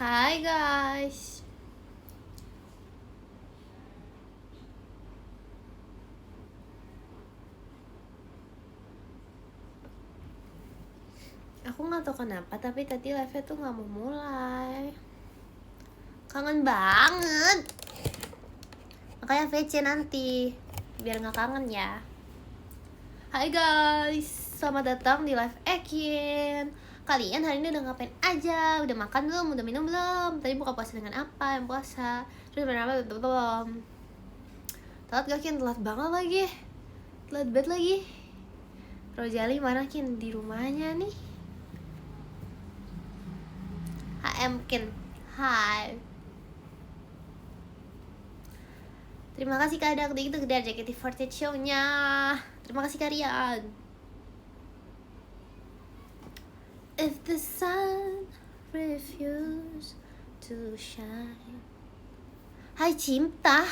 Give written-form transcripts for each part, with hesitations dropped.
Hai guys. Aku nggak tahu kenapa tapi tadi live-nya tuh nggak mau mulai. Kangen banget. Makanya VC nanti biar nggak kangen ya. Hai guys, selamat datang di live Ekin. Kalian hari ini udah ngapain aja? Udah makan belum? Udah minum belum? Tadi buka puasa dengan apa yang puasa? Terus berapa belum? Telat gak Kin? Telat banget lagi. Telat banget lagi. Rojali mana Kin? Di rumahnya nih. HM Kin. Hai. Terima kasih Kak Dak itu dari JKT48 show-nya. Terima kasih kalian. If the sun refuse to shine. Hai Cinta.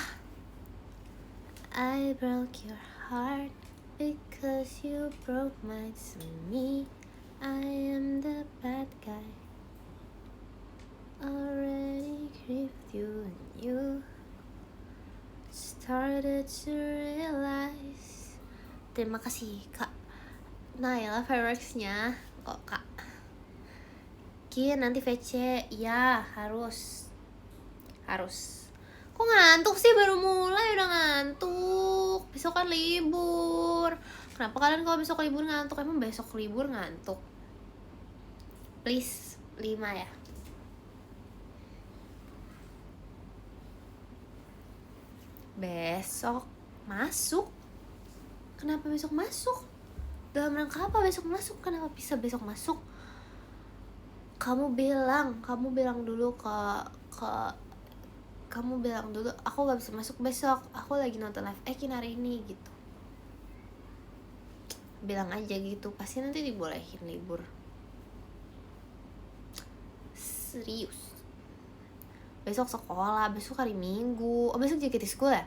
I broke your heart because you broke mine. To me, I am the bad guy. Already grieved you and you started to realize. Terima kasih Kak Naila fireworks-nya. Kok Kak Kin nanti VC? Ya harus. Kok ngantuk sih, baru mulai udah ngantuk. Besok kan libur. Kenapa kalian kalau besok libur ngantuk? Emang besok libur ngantuk? Please 5 ya. Besok masuk? Kenapa besok masuk? Dalam rangka apa besok masuk? Kenapa bisa besok masuk? Kamu bilang dulu kamu bilang dulu aku gak bisa masuk besok. Aku lagi nonton live Ekin hari ini gitu. Bilang aja gitu, pasti nanti dibolehin libur. Serius. Besok sekolah, besok hari Minggu. Oh, besok JKT School ya?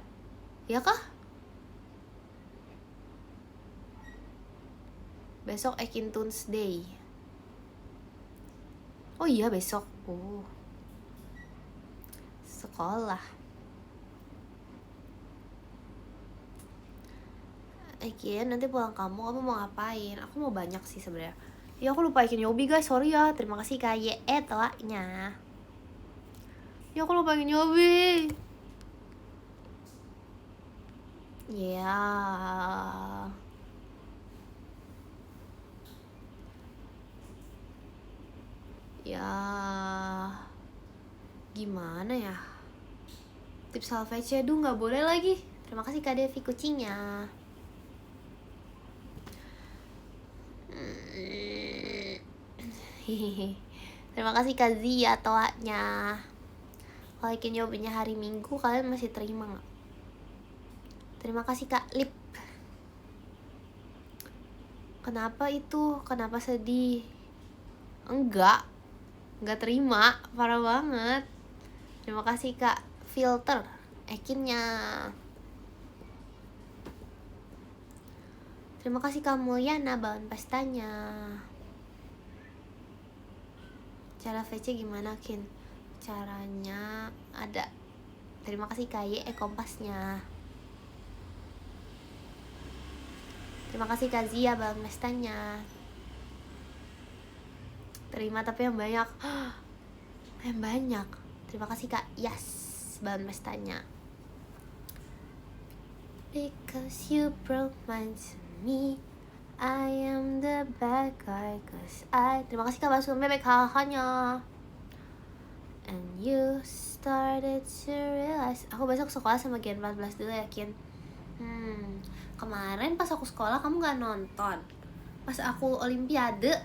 Ya kah? Besok Ekin Tunes Day. Oh iya besok. Oh. Sekolah. Ekin, nanti pulang kamu mau ngapain? Aku mau banyak sih sebenarnya. Ya aku lupa Ekin Yobi guys, sorry ya. Terima kasih Kak YE telaknya. Ya aku lupa Ekin Yobi. Ya. Ya. Gimana ya? Tips salvage aduh nggak boleh lagi. Terima kasih Kak Devi kucingnya. Terima kasih Kak Zia toanya. Kalau Ekin Yobinya hari Minggu kalian masih terima nggak? Terima kasih Kak Lip. Kenapa itu? Kenapa sedih? Enggak terima, parah banget. Terima kasih Kak Filter Ekinnya. Terima kasih Kak Mulyana bahan pestanya. Cara VC gimana Kin? Caranya ada. Terima kasih Kak YE kompasnya. Terima kasih Kak Zia bahan pestanya. Terima tapi yang banyak. Yang banyak. Terima kasih Kak Yas bahan pestanya. Because you broke mine to me, I am the bad guy. Cause I. Terima kasih Kak Basum bebek hanya. And you started to realize. Aku besok sekolah sama Gen 14 dulu ya Kin. Kemarin pas aku sekolah kamu gak nonton. Pas aku olimpiade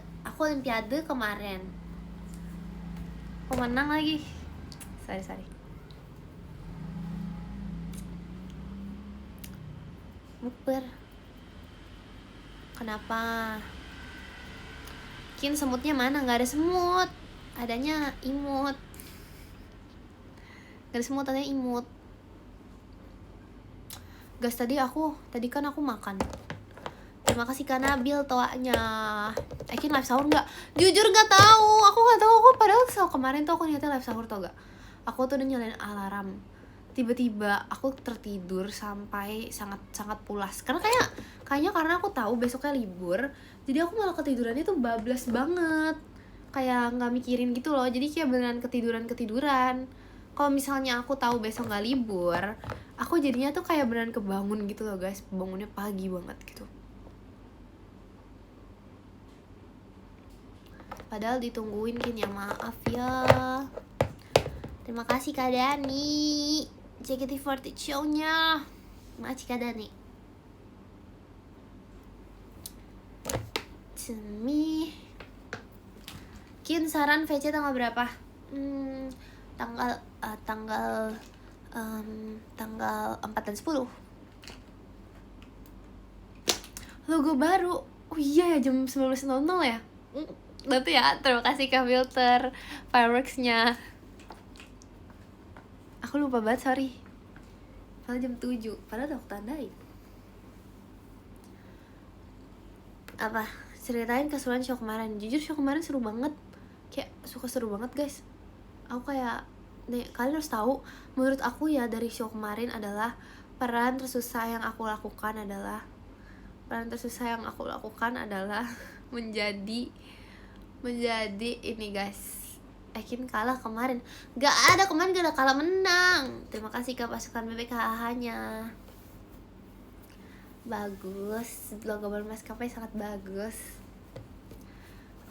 kemarin. Pemenang lagi. Sorry. Bukber. Kenapa? Kin semutnya mana? Gak ada semut. Adanya imut. Gak ada semut, adanya imut. Guys tadi kan aku makan. Terima kasih Kak Nabil toanya. Ekin live sahur nggak? Jujur nggak tahu. Aku nggak tahu. Aku padahal kemarin tuh aku niatnya live sahur tau gak? Aku tuh udah nyalain alarm. Tiba-tiba aku tertidur sampai sangat pulas. Karena kayaknya karena aku tahu besoknya libur. Jadi aku malah ketidurannya tuh bablas banget. Kayak nggak mikirin gitu loh. Jadi kayak beneran ketiduran. Kalau misalnya aku tahu besok nggak libur, aku jadinya tuh kayak beneran kebangun gitu loh guys. Bangunnya pagi banget gitu. Padahal ditungguin Kin, ya maaf ya. Terima kasih Kak Dani, JKT48 show-nya. Makasih Kak Dani. Demi Kin, saran VC tanggal berapa? Tanggal 4 dan 10. Logo baru. Oh iya ya, jam 19.00 ya. Nanti ya, terima kasih Kak Filter fireworks-nya. Aku lupa banget, sorry. Padahal jam 7, padahal udah aku tandain. Apa? Ceritain keseruan show kemarin. Jujur show kemarin seru banget. Kayak seru banget guys. Aku kayak, kalian harus tahu, menurut aku ya dari show kemarin adalah peran tersusah yang aku lakukan adalah menjadi ini guys. Ekin kalah kemarin. Gak ada kalah menang. Terima kasih Kak pasukan BPKH-nya. Bagus, logo baru maskapai sangat bagus.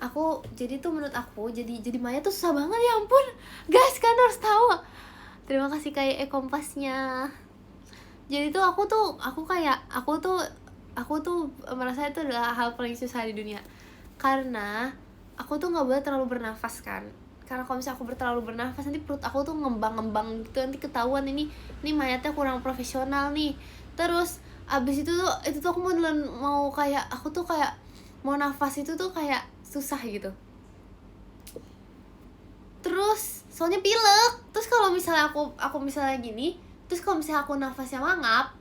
Aku jadi tuh menurut aku jadi Maya tuh susah banget, ya ampun. Guys, kalian harus tahu. Terima kasih kayak kompasnya. Jadi tuh aku tuh merasa itu adalah hal paling susah di dunia. Karena aku tuh nggak boleh terlalu bernafas kan. Karena kalau misalnya aku terlalu bernafas, nanti perut aku tuh ngembang gitu, nanti ketahuan ini mayatnya kurang profesional nih. Terus abis itu tuh aku mau kayak aku tuh kayak mau nafas itu tuh kayak susah gitu. Terus soalnya pilek. Terus kalau misalnya aku misalnya gini, terus kalau misalnya aku nafasnya mangap,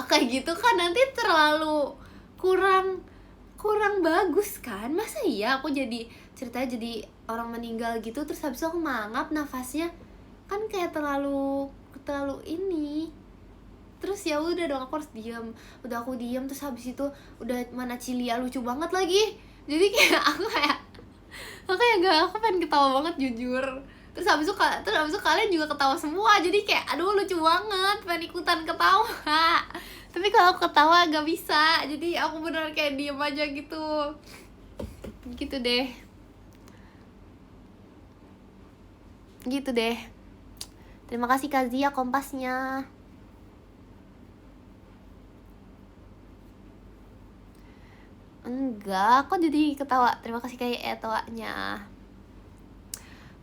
kayak gitu kan nanti terlalu kurang bagus kan. Masa iya aku jadi ceritanya jadi orang meninggal gitu, terus habis itu aku mangap nafasnya, kan kayak terlalu ini. Terus ya udah dong, aku harus diam. Udah aku diam, terus habis itu udah mana Cilia lucu banget lagi. Jadi kayak aku pengen ketawa banget jujur. Terus habis itu kalian juga ketawa semua. Jadi kayak aduh lucu banget, pengen ikutan ketawa. Tapi kalau aku ketawa gak bisa. Jadi aku bener kayak diem aja gitu. Gitu deh. Terima kasih Kak Zia kompasnya. Enggak, kok jadi ketawa. Terima kasih kayak etoanya.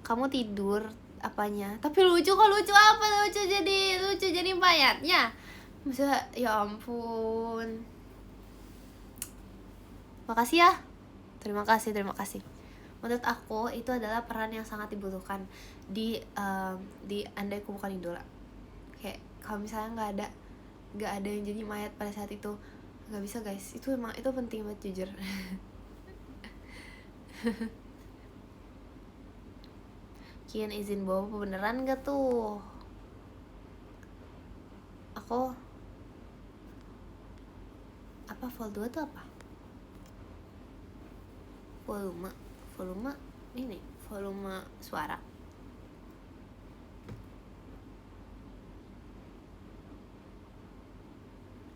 Kamu tidur apanya? Tapi lucu apa? Lucu jadi mayatnya. Masa ya ampun. Makasih ya. Terima kasih. Menurut aku itu adalah peran yang sangat dibutuhkan di Andai Ku Bukan Idola. Kayak kalau misalnya nggak ada yang jadi mayat pada saat itu, nggak bisa guys. Itu penting banget jujur. Kian izin bawa beneran gak tuh? Aku apa vol 2 tuh apa? Volume ini, volume suara.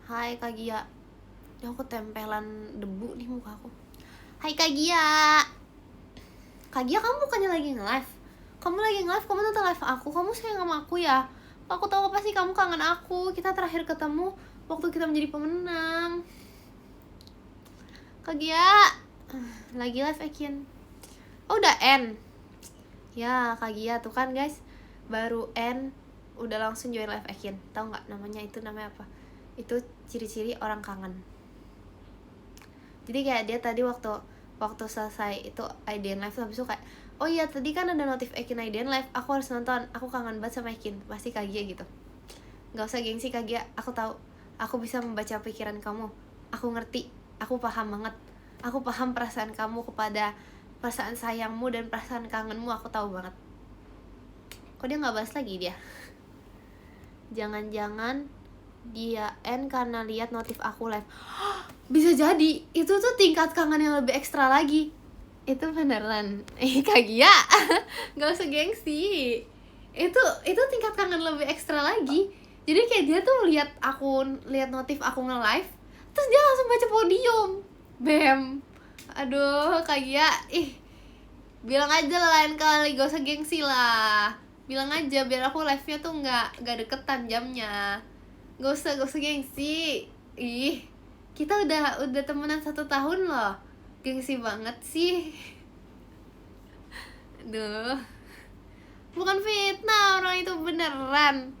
Hai Kak Gia. Ya aku tempelan debu nih muka aku. Hai Kak Gia. Kak Gia, kamu bukannya lagi nge-live? Kamu lagi nge-live, kamu nonton live aku. Kamu sayang sama aku ya? Aku tahu pasti kamu kangen aku. Kita terakhir ketemu waktu kita menjadi pemenang. Kak Gia lagi live Ekin. Oh udah end. Ya Kak Gia tuh kan guys, baru end udah langsung join live Ekin. Tahu nggak namanya apa? Itu ciri-ciri orang kangen. Jadi kayak dia tadi waktu selesai itu IDN live, habis itu kayak oh iya tadi kan ada notif Ekin IDN live, aku harus nonton, aku kangen banget sama Ekin. Pasti Kak Gia gitu. Nggak usah gengsi Kak Gia, aku tahu, aku bisa membaca pikiran kamu, aku ngerti. Aku paham banget. Aku paham perasaan kamu kepada perasaan sayangmu dan perasaan kangenmu, aku tahu banget. Kok dia nggak balas lagi dia? Jangan-jangan dia end karena lihat notif aku live. Bisa jadi itu tuh tingkat kangen yang lebih ekstra lagi. Itu beneran Kak Gia. Gak usah gengsi. Itu tingkat kangen lebih ekstra lagi. Jadi kayak dia tuh lihat notif aku nge-live, terus dia langsung baca podium. Bam. Aduh Kak Gia, bilang aja lah lain kali, gak usah gengsi lah. Bilang aja biar aku live-nya tuh nggak deketan jamnya. Gak usah gengsi. Kita udah temenan 1 tahun loh. Gengsi banget sih. Duh. Bukan fitnah, orang itu beneran.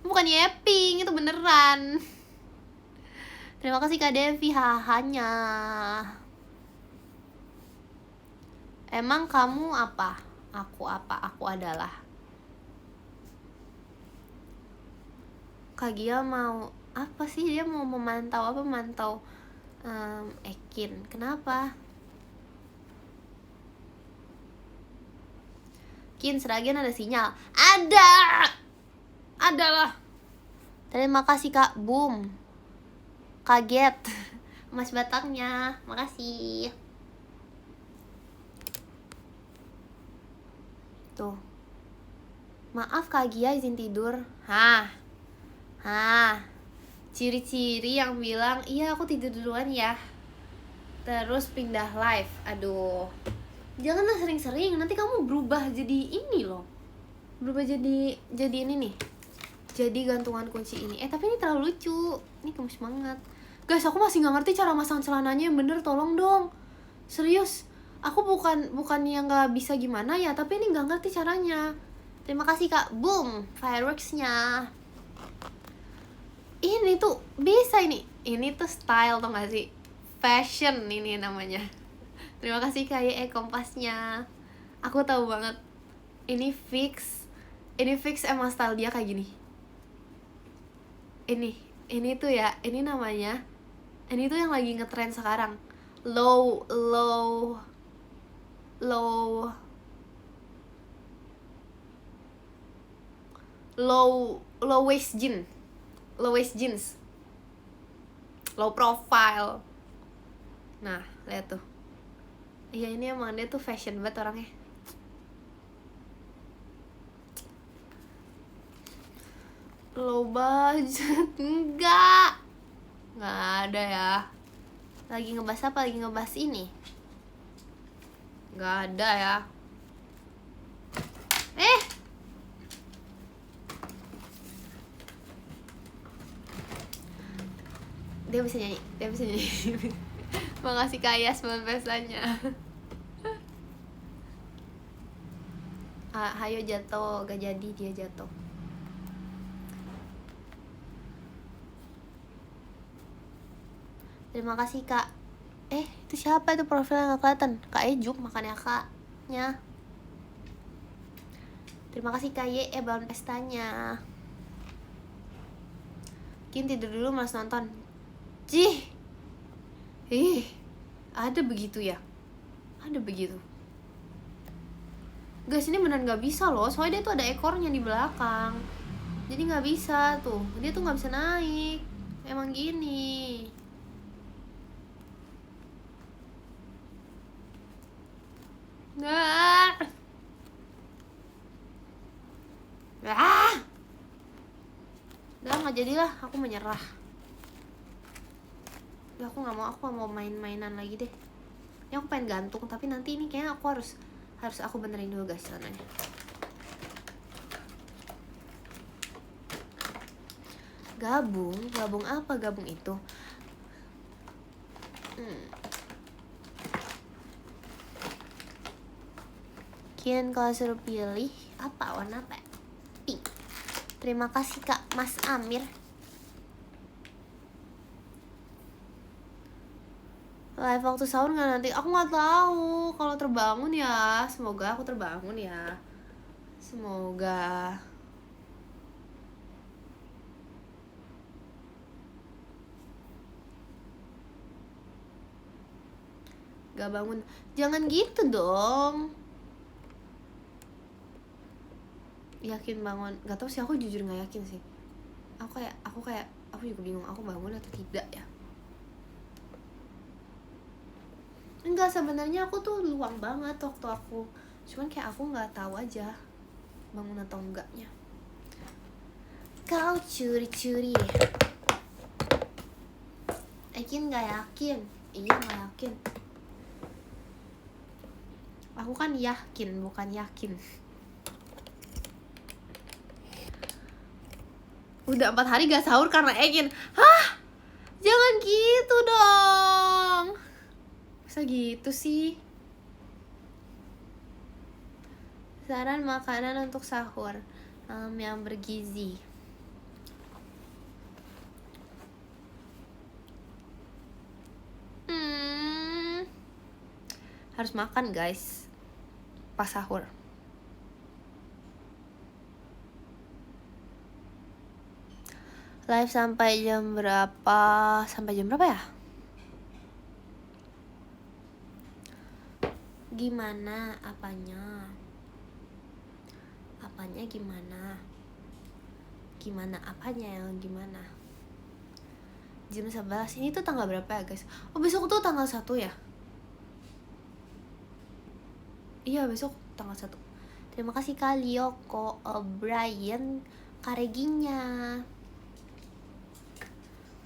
Bukan yapping, itu beneran. Terima kasih Kak Devi, hahanya. Emang kamu apa? Aku apa? Aku adalah. Kak Gia mau apa sih? Dia mau memantau apa? Memantau Ekin. Kenapa? Kin, Seragen ada sinyal? Ada lah. Terima kasih Kak Boom. Kaget Mas batangnya. Makasih. Tuh. Maaf Kak Gia izin tidur. Ciri-ciri yang bilang iya aku tidur duluan ya, terus pindah live. Aduh, janganlah sering-sering, nanti kamu berubah jadi ini loh. Berubah jadi ini nih, jadi gantungan kunci ini. Tapi ini terlalu lucu. Ini gemes banget. Guys, aku masih gak ngerti cara masang celananya yang bener, tolong dong. Serius, aku bukan yang gak bisa gimana ya, tapi ini gak ngerti caranya. Terima kasih Kak Boom fireworksnya. Ini tuh bisa ini tuh style, tau gak sih? Fashion ini namanya. Terima kasih Kak kompasnya. Aku tahu banget. Ini fix emang style dia kayak gini. Ini tuh ya, ini namanya, ini tuh yang lagi ngetrend sekarang. Low waist jeans, low profile. Nah, lihat tuh. Iya, ini emang dia tuh fashion banget orangnya. Low budget enggak ada ya. Lagi ngebahas apa? Lagi ngebahas ini. Enggak ada ya. Dia bisa nyanyi. Makasih Kak Yas buat pesannya. Hayo jatuh, gak jadi dia jatuh. Terima kasih Kak. Itu siapa itu profilnya gak kelihatan? Kak Ejuk, makanya Kaknya. Terima kasih Kak Ye, balon pestanya. Kin tidur dulu malas nonton. Ada begitu ya? Ada begitu. Guys, ini beneran gak bisa loh, soalnya dia tuh ada ekornya di belakang. Jadi gak bisa tuh, dia tuh gak bisa naik. Emang gini. Udah gak jadilah, aku menyerah. Ya, aku gak mau main-mainan lagi deh. Ini aku pengen gantung, tapi nanti ini kayaknya aku harus aku benerin dulu guys celananya. Gabung apa gabung itu? Kian kalau suruh pilih apa, warna apa? Pink. Terima kasih Kak Mas Amir. Live waktu sahur nggak nanti? Aku nggak tahu. Kalau terbangun ya, semoga aku terbangun ya. Semoga. Gak bangun. Jangan gitu dong. Yakin bangun. Gak tau sih, aku jujur gak yakin sih. Aku juga bingung aku bangun atau tidak ya. Enggak, sebenarnya aku tuh luang banget waktu aku. Cuman kayak aku nggak tahu aja bangun atau enggaknya. Kau curi-curi. Yakin nggak yakin? Iya nggak yakin. Aku kan yakin, bukan yakin. Udah 4 hari gak sahur karena yakin. Hah? Jangan gitu dong. Masa gitu sih? Saran makanan untuk sahur yang bergizi. Harus makan guys pas sahur. Live sampai jam berapa? Sampai jam berapa ya? Gimana apanya? Apanya gimana? Gimana apanya yang gimana? Jam 11. Ini tuh tanggal berapa ya guys? Oh besok tuh tanggal 1 ya? Iya besok tanggal 1. Terima kasih Kak Lioko O'Brien Kareginya.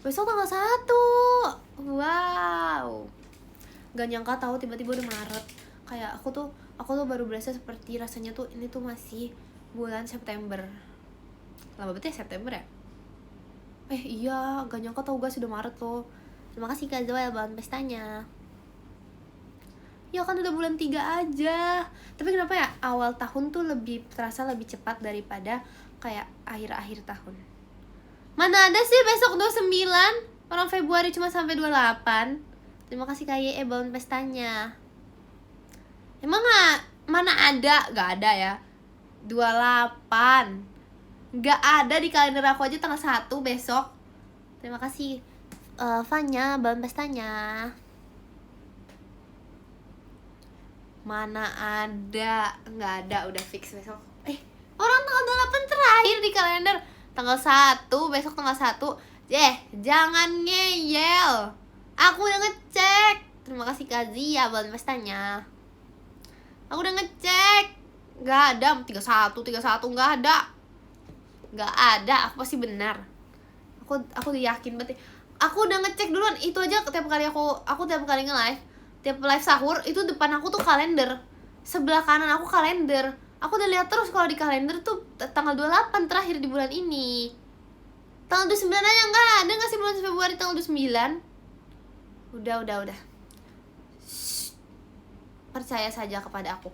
Besok tanggal 1. Wow. Gak nyangka tahu tiba-tiba udah Maret. Kayak aku tuh baru berasa seperti rasanya tuh ini tuh masih bulan September. Lama banget ya September ya? Iya, gak nyangka tau guys udah Maret loh. Terima kasih Kak Zoel bahan pestanya. Ya kan udah bulan 3 aja. Tapi kenapa ya awal tahun tuh terasa lebih cepat daripada kayak akhir-akhir tahun. Mana ada sih besok 29. Orang Februari cuma sampai 28. Terima kasih Kak Ye bahan pestanya. Emang mana ada? Gak ada ya 28. Gak ada di kalender aku aja tanggal 1 besok. Terima kasih Fanya bahan pestanya. Mana ada, nggak ada, udah fix besok. Orang tanggal 8 terakhir di kalender. Tanggal 1, besok tanggal 1. Jangan ngeyel. Aku udah ngecek. Terima kasih Kak Zia buat pestanya. Aku udah ngecek. Nggak ada, 31 nggak ada. Nggak ada, aku pasti benar. Aku yakin banget. Aku udah ngecek duluan. Itu aja tiap kali nge-live, tiap live sahur itu depan aku tuh kalender, sebelah kanan aku kalender. Aku udah lihat terus kalau di kalender tuh tanggal 28 terakhir di bulan ini. Tanggal 29 aja nggak ada nggak sih bulan Februari tanggal 29? Udah. Shh. Percaya saja kepada aku.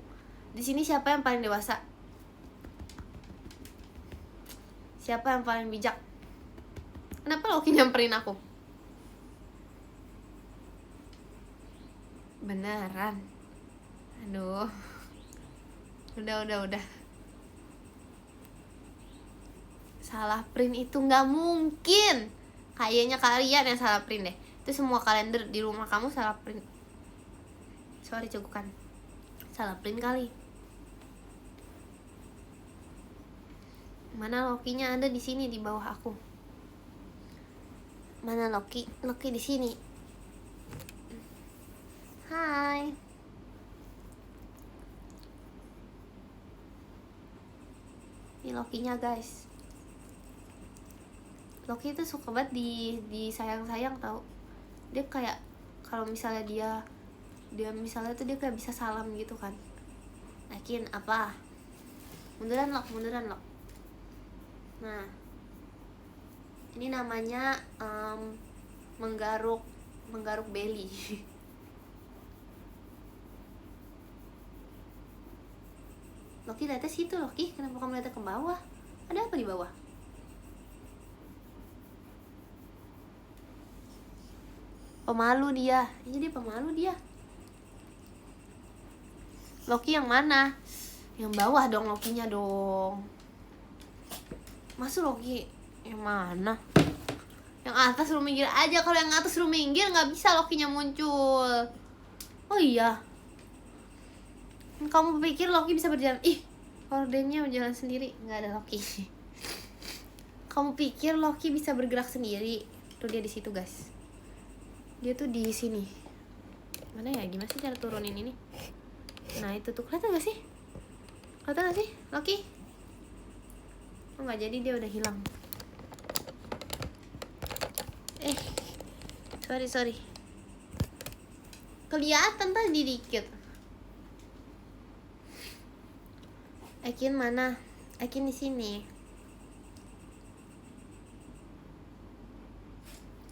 Di sini siapa yang paling dewasa? Siapa yang paling bijak? Kenapa Loki nyamperin aku? Beneran. Aduh. Udah. Salah print itu nggak mungkin. Kayaknya kalian yang salah print deh. Itu semua kalender di rumah kamu salah print. Sorry cegukan. Salah print kali. Mana Lokinya? Ada di sini di bawah aku. Mana Loki? Loki di sini. Hai. Ini Lokinya guys. Loki itu suka banget di sayang-sayang tau. Dia kayak kalau misalnya dia misalnya tuh dia kayak bisa salam gitu kan. Yakin apa? Munduran Lok. Nah, ini namanya menggaruk belly. Loki lihatnya situ Loki, kenapa kamu lihatnya ke bawah? Ada apa di bawah? Pemalu dia. Iya dia pemalu dia. Loki yang mana? Yang bawah dong Lokinya dong. Masa Loki yang mana? Yang atas suruh minggir aja. Kalau yang atas suruh minggir nggak bisa Lokinya muncul. Oh iya, kamu pikir Loki bisa berjalan? Ih, hordennya berjalan sendiri, nggak ada Loki. Kamu pikir Loki bisa bergerak sendiri? Tuh dia di situ guys. Dia tuh di sini. Mana ya? Gimana sih cara turunin ini? Nah itu tuh, kelihatan gak sih? Kelihatan gak sih Loki? Oh nggak, jadi dia udah hilang. Sorry. Kelihatan tadi dikit. Ekin mana? Ekin di sini.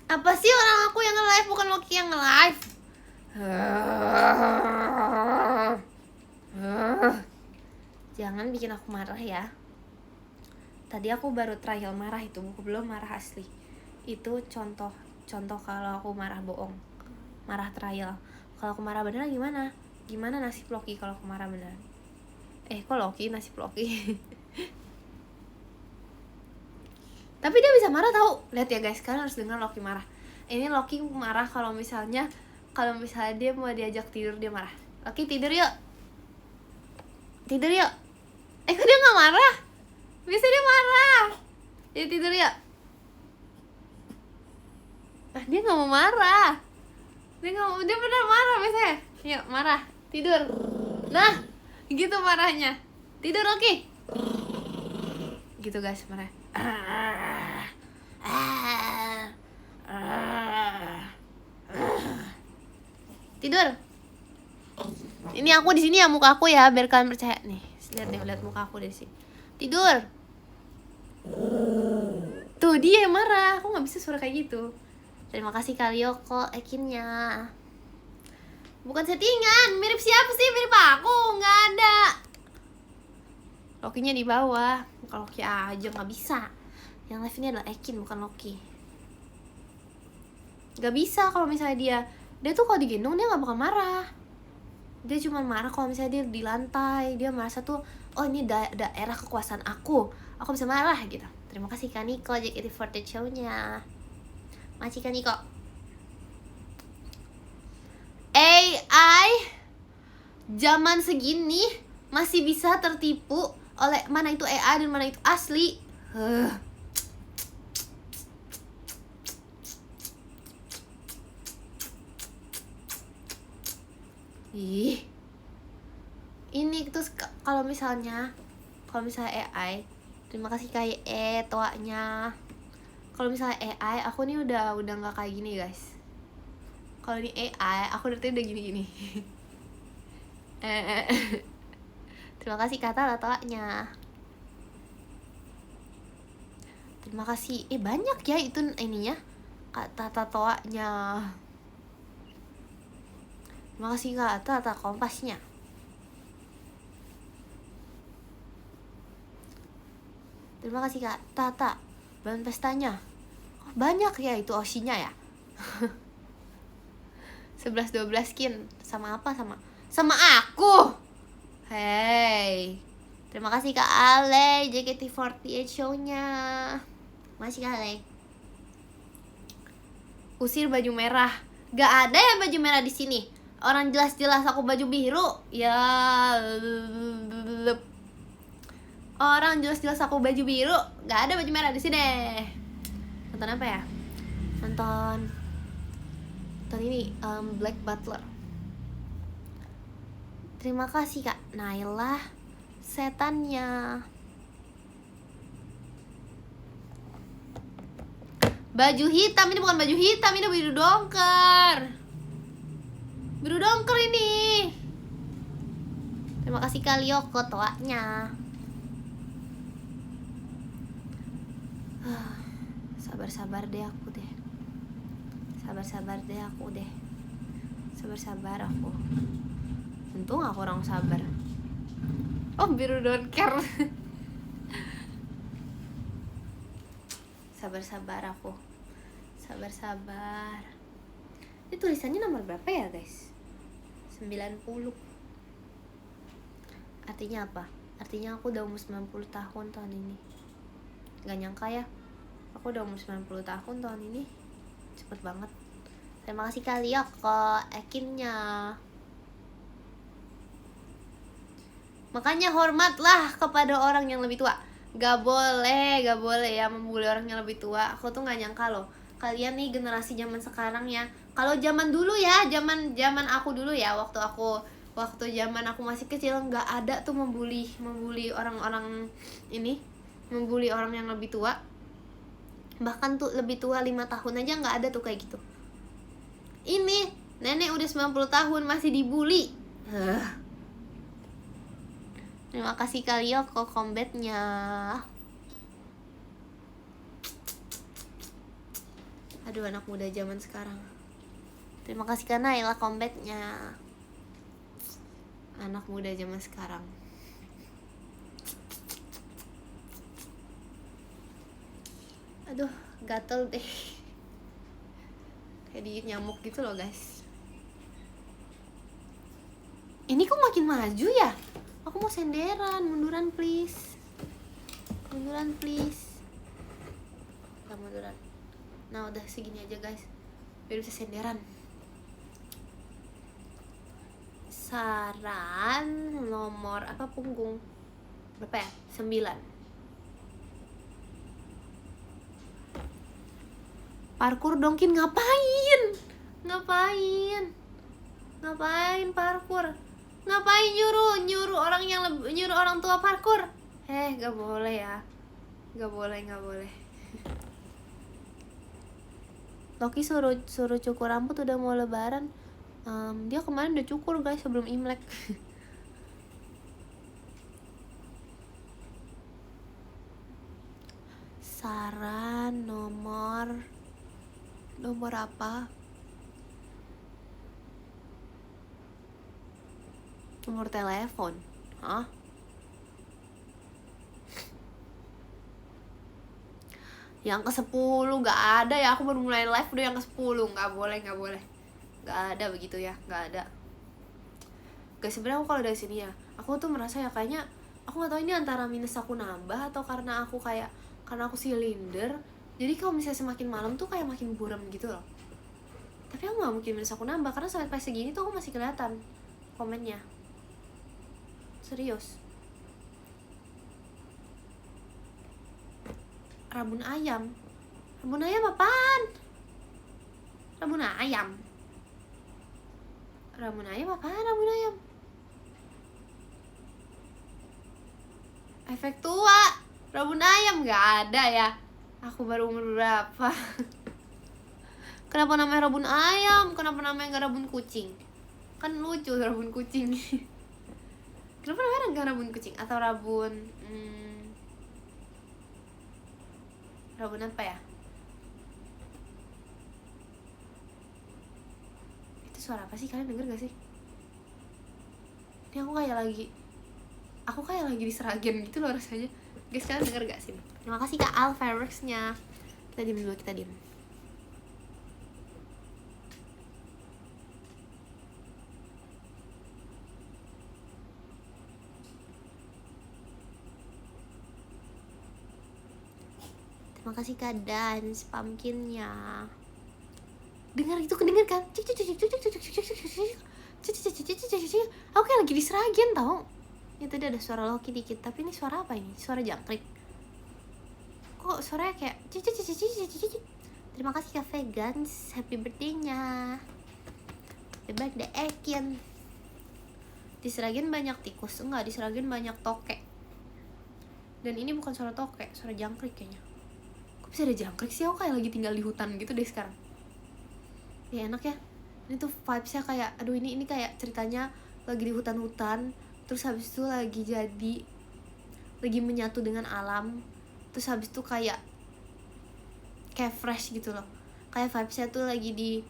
Apa sih, orang aku yang nge-live, bukan Loki yang nge-live. Jangan bikin aku marah ya. Tadi aku baru trial marah, itu buku belum marah asli. Itu contoh kalau aku marah bohong, marah trial. Kalau aku marah beneran gimana? Gimana nasib Loki kalau aku marah beneran? Kok Loki, nasib Loki. Tapi dia bisa marah tahu. Lihat ya guys, kalian harus dengar Loki marah. Ini Loki marah kalau misalnya dia mau diajak tidur, dia marah. Loki tidur yuk. Tidur yuk. Kok dia nggak marah? Bisa dia marah. Dia tidur yuk. Dia nggak mau marah. Dia benar marah biasanya. Yuk marah, tidur. Nah, gitu marahnya. Tidur Loki. Gitu guys marah. Tidur. Ini aku di sini ya, muka aku ya, biar kalian percaya nih. Lihat muka aku dari sini. Tidur. Tuh dia yang marah. Aku nggak bisa suara kayak gitu. Terima kasih Kalioko Ekinnya. Bukan settingan. Mirip siapa sih? Mirip aku. Nggak ada. Lokinya di bawah. Kalau Loki aja nggak bisa. Yang live ini adalah Ekin, bukan Loki. Nggak bisa kalau misalnya dia tuh kalau digendong dia nggak bakal marah. Dia cuma marah kalau misalnya dia di lantai. Dia merasa tuh, oh ini daerah kekuasaan aku bisa marah gitu. Terima kasih Kaniko JKT48 show-nya. Makasih Kaniko. AI zaman segini masih bisa tertipu oleh mana itu AI dan mana itu asli. Ih, ini terus kalau misalnya AI, terima kasih kayak toanya. Kalau misalnya AI, aku nih udah nggak kayak gini guys. Kalau ini AI, aku dari udah gini. Terima kasih kata toanya. Terima kasih. Banyak ya itu ininya, kata toanya. Terima kasih Kak Tata kompasnya. Terima kasih Kak Tata bahan pestanya. Banyak ya itu osinya ya. 11-12 skin. Sama apa? Sama aku. Hey, terima kasih Kak Ale JKT48 show-nya. Masih Kak Ale. Usir baju merah. Gak ada ya baju merah di sini. Orang jelas-jelas aku baju biru. Ya. Orang jelas-jelas aku baju biru. Gak ada baju merah di sini. Nonton apa ya? Nonton ini Black Butler. Terima kasih Kak Naila setannya. Baju hitam, ini bukan baju hitam, ini biru dongker. Biru dongker ini. Terima kasih Kalioko toanya. Sabar deh aku deh. Sabar aku. Untung aku orang sabar. Oh, biru dongker. Sabar aku. Sabar. Ini tulisannya nomor berapa ya guys? 90. Artinya apa? Artinya aku udah umur 90 tahun tahun ini. Gak nyangka ya, aku udah umur 90 tahun tahun ini. Cepet banget. Terima kasih Kalioko Ekinnya. Makanya hormatlah kepada orang yang lebih tua. Gak boleh ya membuli orang yang lebih tua. Aku tuh gak nyangka loh, kalian nih generasi zaman sekarang ya. Kalau zaman dulu ya, zaman aku dulu ya, waktu zaman aku masih kecil, nggak ada tuh membuli orang-orang ini, membuli orang yang lebih tua. Bahkan tuh lebih tua 5 tahun aja nggak ada tuh kayak gitu. Ini nenek udah 90 tahun masih dibully. Terima kasih kali ya kok combatnya. Aduh, anak muda zaman sekarang. Terima kasih karena Naila combatnya. Anak muda zaman sekarang. Aduh, gatel deh. Kayak digigit nyamuk gitu loh guys. Ini kok makin maju ya? Aku mau senderan, munduran please. Munduran please. Gak munduran. Nah udah segini aja guys, biar bisa senderan. Saran nomor apa punggung berapa ya? 9. Parkur dongkin ngapain? Ngapain parkur? Ngapain nyuruh orang tua parkur? Gak boleh ya. Gak boleh. Loki suruh cukur rambut udah mau lebaran. Dia kemarin udah cukur guys sebelum Imlek. Saran nomor apa? Nomor telepon. Hah? Yang ke-10 gak ada ya, aku baru mulai live udah yang ke-10. Gak boleh. Gak ada begitu ya, gak ada. Guys, sebenarnya aku kalau dari sini ya, aku tuh merasa ya kayaknya, aku gak tahu ini antara minus aku nambah atau karena aku silinder. Jadi kalau misalnya semakin malam tuh kayak makin buram gitu loh. Tapi aku gak mungkin minus aku nambah, karena sampai segini tuh aku masih kelihatan komennya. Serius. Rabun ayam apaan? Rabun ayam apaan? Efek tua. Rabun ayam gak ada ya. Aku baru umur berapa? Kenapa namanya rabun ayam? Kenapa namanya gak rabun kucing? Kan lucu rabun kucing. Kenapa namanya gak rabun kucing? Atau rabun rabun apa ya? Itu suara apa sih? Kalian denger gak sih? Ini aku kayak lagi di Seragen gitu loh rasanya. Guys, kalian denger gak sih? Terima kasih Kak Al fireworks-nya. Kita diem dulu. Terima kasih Kak Dance pumpkinnya. Dengar itu, kedengar kan? Aku kayak lagi di Seragen tau. Ya tadi ada suara Loki dikit, tapi ini suara apa ini? Suara jangkrik. Kok suaranya kayak Terima kasih Kak Vegans, happy birthday-nya. Happy birthday Ekin. Di Seragen banyak tikus. Enggak, di Seragen banyak tokek. Dan ini bukan suara tokek, suara jangkrik kayaknya. Kok bisa ada jangkrik sih? Aku kayak lagi tinggal di hutan gitu deh sekarang. Ya enak ya. Ini tuh vibes-nya kayak, aduh ini kayak ceritanya lagi di hutan-hutan, terus habis itu lagi menyatu dengan alam, terus habis itu kayak fresh gitu loh. Kayak vibes-nya tuh lagi di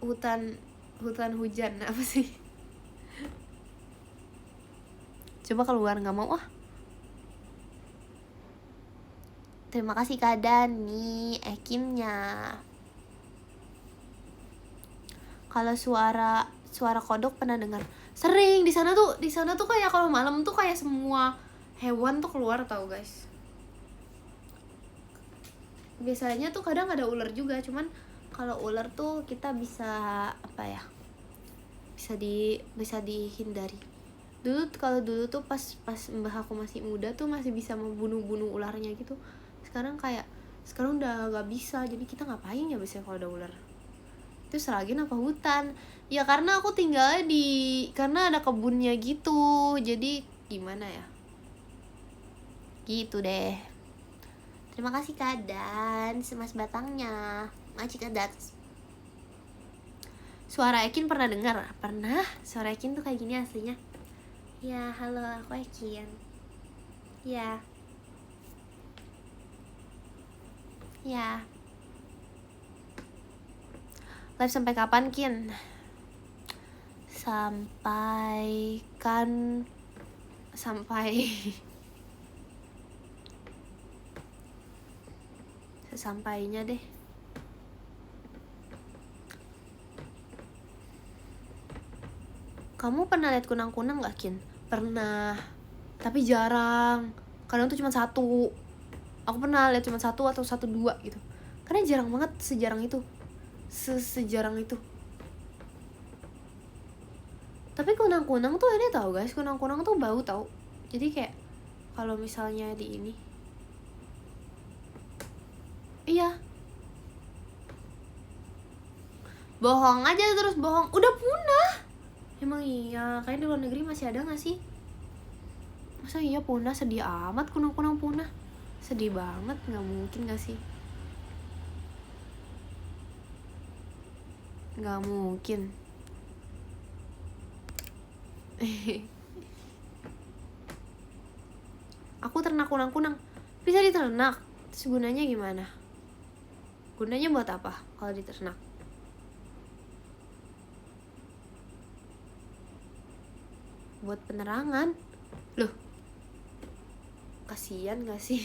hutan hujan apa sih? Coba keluar, nggak mau ah. Terima kasih Kak Dani, Ekinnya. Kalau suara kodok pernah dengar? Sering di sana tuh kayak kalau malam tuh kayak semua hewan tuh keluar tau guys. Biasanya tuh kadang ada ular juga, cuman kalau ular tuh kita bisa apa ya? Bisa dihindari. Kalau dulu tuh pas mbah aku masih muda tuh masih bisa membunuh ularnya gitu. Sekarang udah gak bisa. Jadi kita ngapain ya biasanya kalau ada ular? Itu Seragen apa hutan? Ya karena aku tinggalnya karena ada kebunnya gitu. Jadi gimana ya? Gitu deh. Terima kasih Kadan, semas batangnya. Makasih Kadan. Suara Ekin pernah dengar? Pernah. Suara Ekin tuh kayak gini aslinya. Ya, halo, aku Ekin. Ya. Ya. Live sampai kapan, Kin? Sampai sesampainya deh. Kamu pernah lihat kunang-kunang gak, Kin? Pernah, tapi jarang. Kadang tuh cuma satu. Aku pernah lihat cuma satu atau satu dua gitu. Karena jarang banget, sejarang itu. Sejarang itu. Tapi kunang-kunang tuh aneh tau guys. Kunang-kunang tuh bau tau. Jadi kayak kalau misalnya di ini, iya, bohong aja terus bohong. Udah punah. Emang iya, kayak di luar negeri masih ada gak sih? Masa iya punah? Sedih amat kunang-kunang punah. Sedih banget, gak mungkin gak sih? Gak mungkin. Aku ternak kunang-kunang. Bisa diternak. Terus gunanya gimana? Gunanya buat apa kalau diternak? Buat penerangan. Loh, kasian gak sih?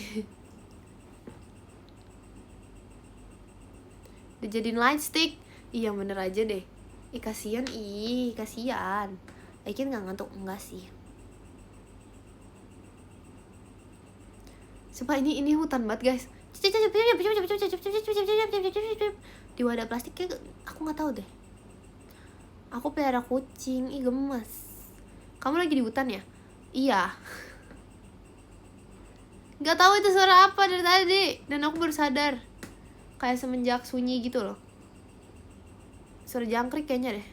Dijadiin light stick. Iya bener aja deh. Kasian. Ekin gak ngantuk? Enggak sih. Sumpah ini hutan banget guys. Di wadah plastik kayak aku nggak tahu deh. Aku pelihara kucing, gemes. Kamu lagi di hutan ya? Iya. Gak tahu itu suara apa dari tadi. Dan aku baru sadar. Kayak semenjak sunyi gitu loh. Suara jangkrik kayaknya deh.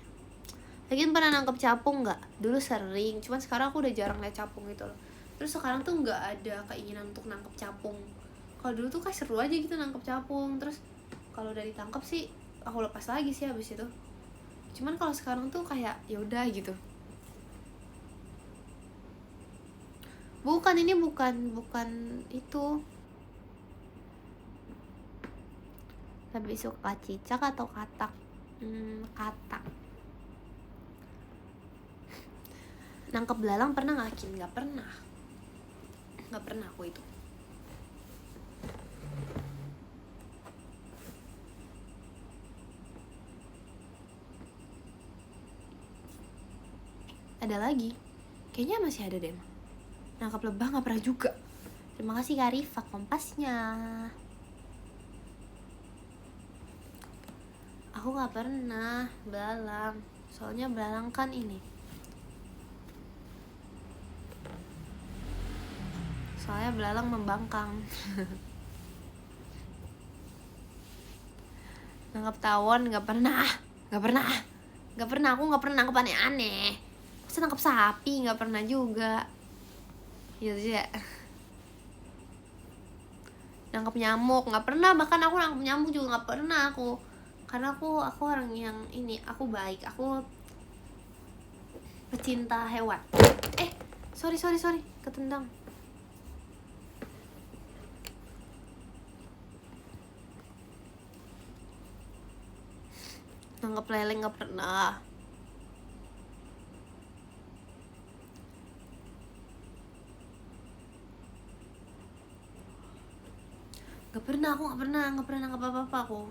Lagian pernah nangkep capung gak? Dulu sering, cuman sekarang aku udah jarang liat capung gitu loh. Terus sekarang tuh gak ada keinginan untuk nangkep capung. Kalau dulu tuh kayak seru aja gitu nangkep capung. Terus kalau udah ditangkap sih aku lepas lagi sih habis itu. Cuman kalau sekarang tuh kayak yaudah gitu. Bukan itu. Lebih suka cicak atau katak? Katak. Nangkep belalang pernah gak, Kin? Gak pernah aku itu. Ada lagi? Kayaknya masih ada deh. Nangkap lebah gak pernah juga. Terima kasih Kak Rifa kompasnya. Aku gak pernah belalang. Soalnya belalang kan ini. Soalnya belalang membangkang. Nangkap tawon gak pernah. Aku gak pernah nangkep aneh-aneh. Masa nangkep sapi gak pernah juga. Gitu ya. Nangkep nyamuk gak pernah. Bahkan aku nangkep nyamuk juga gak pernah aku. Karena aku orang yang ini, aku baik. Aku pecinta hewan. Sorry ketendang. Nangkep lele gak pernah. Aku gak pernah nangkep apa-apa aku.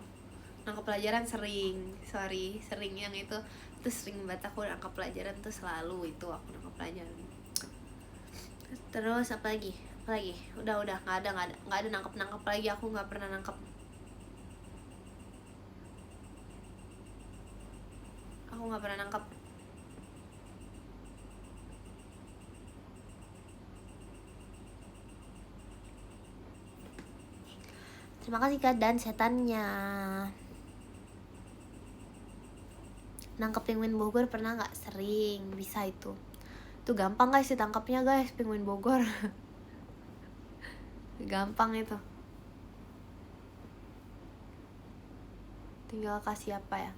Nangkep pelajaran sering yang itu sering banget aku nangkep pelajaran tuh selalu itu aku nangkep pelajaran. Terus apa lagi? Udah nggak ada nangkep lagi. Aku nggak pernah nangkep. Terima kasih Kak dan setannya. Nangkep penguin Bogor pernah nggak? Sering, bisa itu. Itu gampang guys ditangkapnya guys, penguin Bogor. Gampang itu. Tinggal kasih apa ya?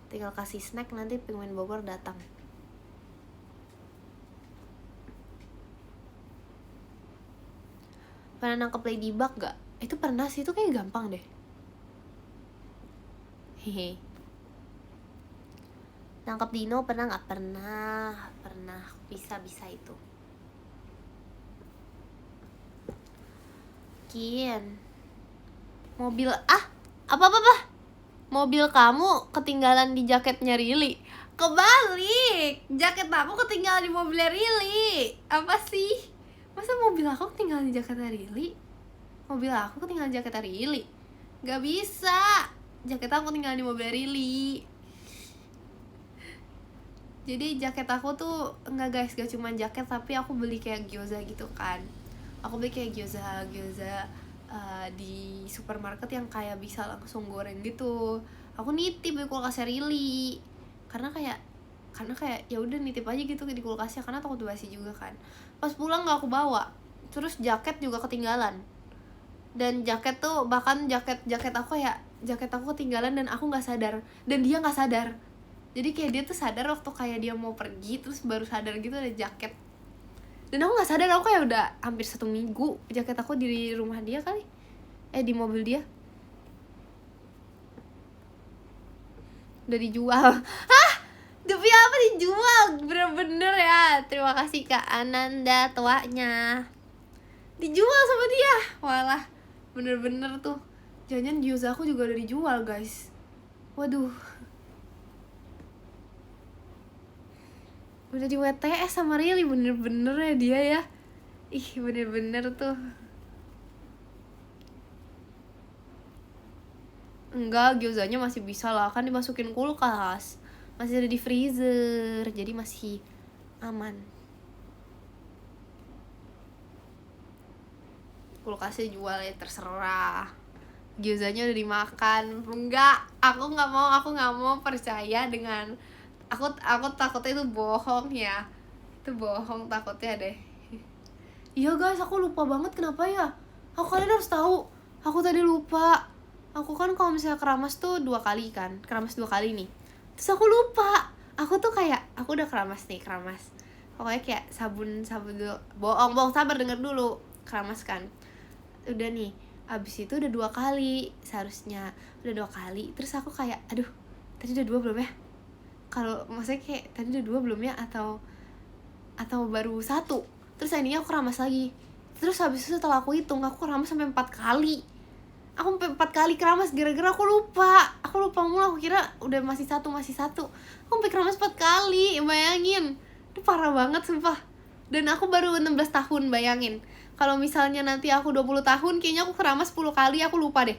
Tinggal kasih snack, nanti penguin Bogor datang. Pernah nangkep ladybug gak? Itu pernah sih, itu kayak gampang deh. Hehe. Nangkep dino pernah gak? Pernah. Bisa itu. Mobil apa mobil kamu ketinggalan di jaketnya Rili. Kebalik, jaket aku ketinggalan di mobilnya Rili. Apa sih? Masa mobil aku ketinggalan di jaketnya Rili? Mobil aku ketinggalan di jaketnya Rili? Gak bisa, jaket aku ketinggalan di mobilnya Rili. Jadi jaket aku tuh enggak guys, gak cuma jaket, tapi aku beli kayak gyoza gitu kan. Aku beli kayak gyoza di supermarket yang kayak bisa langsung goreng gitu. Aku nitip di kulkasnya Rili karena kayak ya udah nitip aja gitu di kulkasnya, karena takut basi juga kan. Pas pulang gak aku bawa, terus jaket juga ketinggalan. Dan jaket tuh bahkan jaket aku ketinggalan dan aku nggak sadar, dan dia nggak sadar. Jadi kayak dia tuh sadar waktu kayak dia mau pergi, terus baru sadar gitu ada jaket. Dan aku nggak sadar, aku kayak udah hampir 1 minggu jaket aku di rumah dia kali, di mobil dia. Udah dijual. Hah? Demi apa dijual? Bener-bener ya. Terima kasih Kak Ananda tuanya. Dijual sama dia. Walah, bener-bener tuh. Jangan gyoza aku juga udah dijual guys. Waduh. Udah di WTS sama Rili, bener-bener ya dia ya. Ih, bener-bener tuh. Enggak, gyozanya masih bisa lah, kan dimasukin kulkas. Masih ada di freezer, jadi masih aman. Kulkasnya jual ya terserah. Gyozanya udah dimakan. Enggak, aku nggak mau percaya dengan aku takutnya itu bohong ya. Itu bohong takutnya deh. Iya guys, aku lupa banget kenapa ya. Kalian harus tahu. Aku tadi lupa. Aku kan kalau misalnya keramas tuh 2 kali kan. Keramas 2 kali nih. Terus aku lupa. Aku tuh kayak aku udah keramas. Pokoknya kayak sabun dulu. Bohong, sabar denger dulu. Keramas kan. Udah nih. Abis itu udah 2 kali seharusnya. Udah 2 kali. Terus aku kayak aduh, tadi udah 2 belum ya? Kalau maksudnya kayak tadi udah 2 belum ya, atau baru 1. Terus endingnya aku keramas lagi. Terus habis itu setelah aku hitung, aku keramas sampai 4 kali. Aku sampai 4 kali keramas gara-gara aku lupa mulu. Aku kira udah masih satu. Aku sampai keramas 4 kali, bayangin. Itu parah banget sumpah. Dan aku baru 16 tahun, bayangin. Kalau misalnya nanti aku 20 tahun, kayaknya aku keramas 10 kali, aku lupa deh.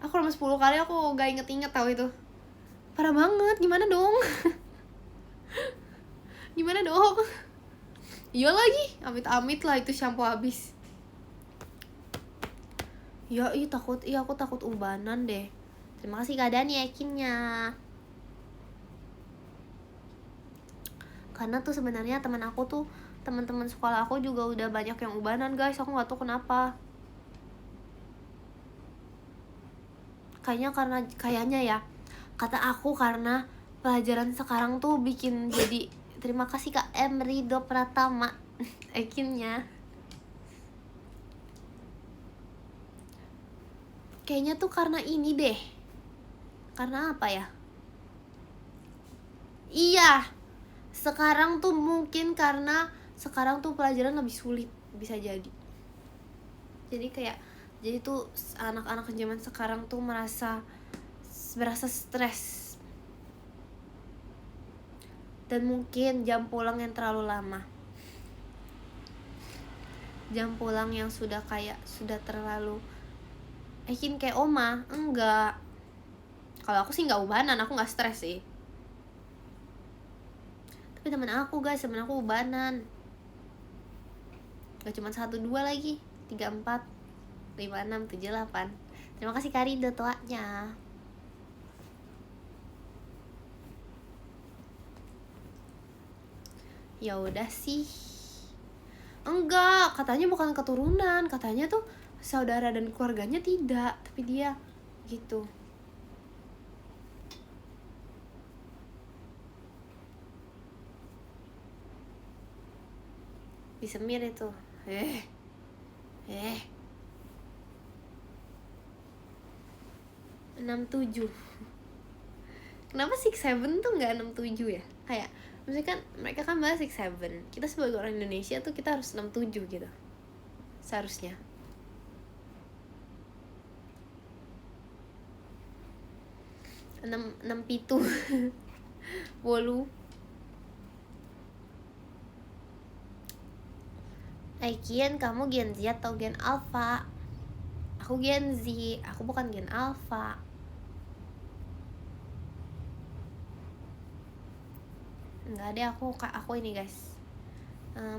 Aku keramas 10 kali, aku gak inget-inget tau itu. Parah banget, gimana dong? Gimana dong? Iya lagi, amit-amit lah itu shampoo habis. Ya, aku takut ubanan deh. Terima kasih Kak Dani yakinnya. Karena tuh sebenarnya teman-teman sekolah aku juga udah banyak yang ubanan guys. Aku nggak tahu kenapa. Kayaknya ya. Kata aku karena pelajaran sekarang tuh bikin jadi. Terima kasih Kak M Rido Pratama yakinnya. Kayaknya tuh karena ini deh. Karena apa ya? Iya. Sekarang tuh mungkin karena sekarang tuh pelajaran lebih sulit, bisa jadi. Jadi tuh anak-anak zaman sekarang tuh merasa stres. Dan mungkin jam pulang yang terlalu lama. Jam pulang yang sudah terlalu kayak oma. Enggak. Kalau aku sih nggak ubanan, aku nggak stres sih. Tapi temen aku ubanan. Gak cuma 1, 2 lagi, 3, 4. 5678. Terima kasih Karido toanya. Ya udah sih. Enggak, katanya bukan keturunan, katanya tuh saudara dan keluarganya tidak, tapi dia gitu. Disemir itu. 67. Kenapa 67 tuh nggak 67 ya? Kayak maksudnya kan mereka kan bahas 67. Kita sebagai orang Indonesia tuh kita harus 67 gitu. Seharusnya. enam pitu. Bolu. Aikian, kamu Gen Z atau Gen Alpha? Aku Gen Z, aku bukan Gen Alpha. Enggak deh, aku ini guys.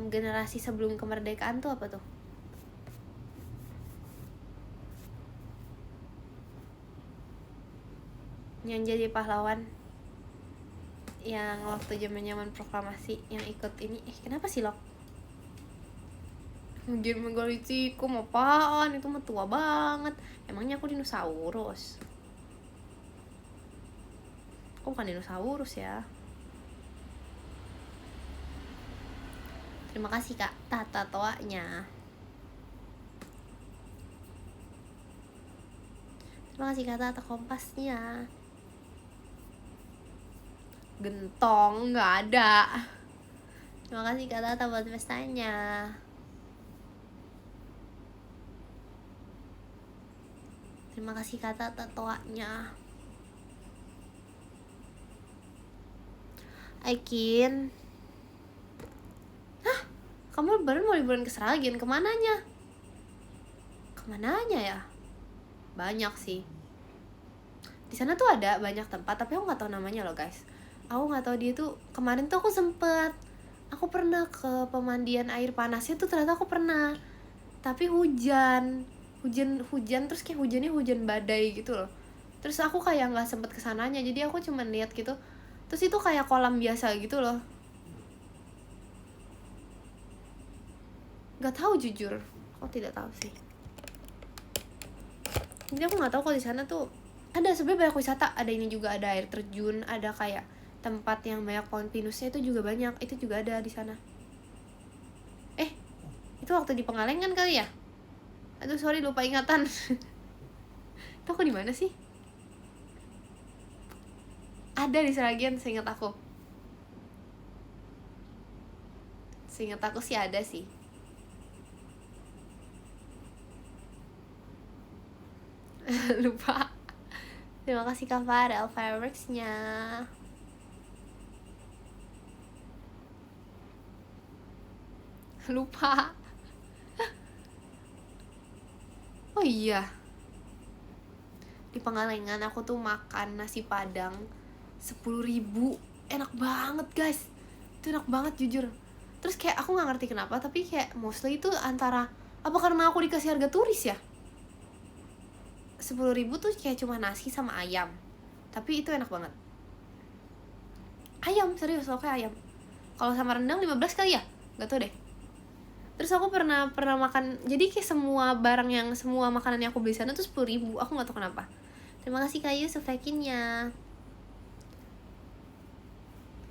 Generasi sebelum kemerdekaan tuh apa tuh? Yang jadi pahlawan yang waktu zaman proklamasi yang ikut ini. Kenapa sih lo? Gen Megalithikum apaan? Itu mah tua banget. Emangnya aku dinosaurus? Aku bukan dinosaurus ya. Terima kasih Kak Tata toanya. Terima kasih Kak Tata kompasnya. Gentong nggak ada. Terima kasih Kak Tata buat pestanya. Terima kasih Kak Tata toanya. Aikin. Hah? Kamu baru mau liburan ke Seragen, kemananya? Kemananya ya? Banyak sih. Di sana tuh ada banyak tempat, tapi aku nggak tahu namanya loh guys. Aku nggak tahu dia tuh. Kemarin tuh aku pernah ke pemandian air panasnya tuh, ternyata aku pernah. Tapi hujan terus kayak hujannya hujan badai gitu loh. Terus aku kayak nggak sempet kesananya, jadi aku cuma lihat gitu. Terus itu kayak kolam biasa gitu loh. Nggak tahu jujur, aku tidak tahu sih. Jadi aku nggak tahu kalau di sana tuh ada sebenarnya banyak wisata. Ada ini juga, ada air terjun, ada kayak tempat yang banyak pohon pinusnya itu juga banyak. Itu juga ada di sana. Itu waktu di Pengalengan kali ya? Aduh sorry lupa ingatan. Itu aku di mana sih? Ada di Seragen, seingat aku. Seingat aku sih ada sih. Lupa. Terima kasih Kak Farel fireworks-nya. Lupa. Oh iya, di Pengalengan aku tuh makan nasi padang 10.000. Enak banget guys. Itu enak banget jujur. Terus kayak aku gak ngerti kenapa, tapi kayak mostly itu antara, apa karena aku dikasih harga turis ya? 10.000 tuh kayak cuma nasi sama ayam, tapi itu enak banget. Ayam, serius loh, kayak ayam. Kalau sama rendang 15 kali ya? Gak tau deh. Terus aku pernah makan, jadi kayak semua makanan yang aku beli sana tuh 10.000. Aku gak tau kenapa. Terima kasih Kak Yusuf like-nya.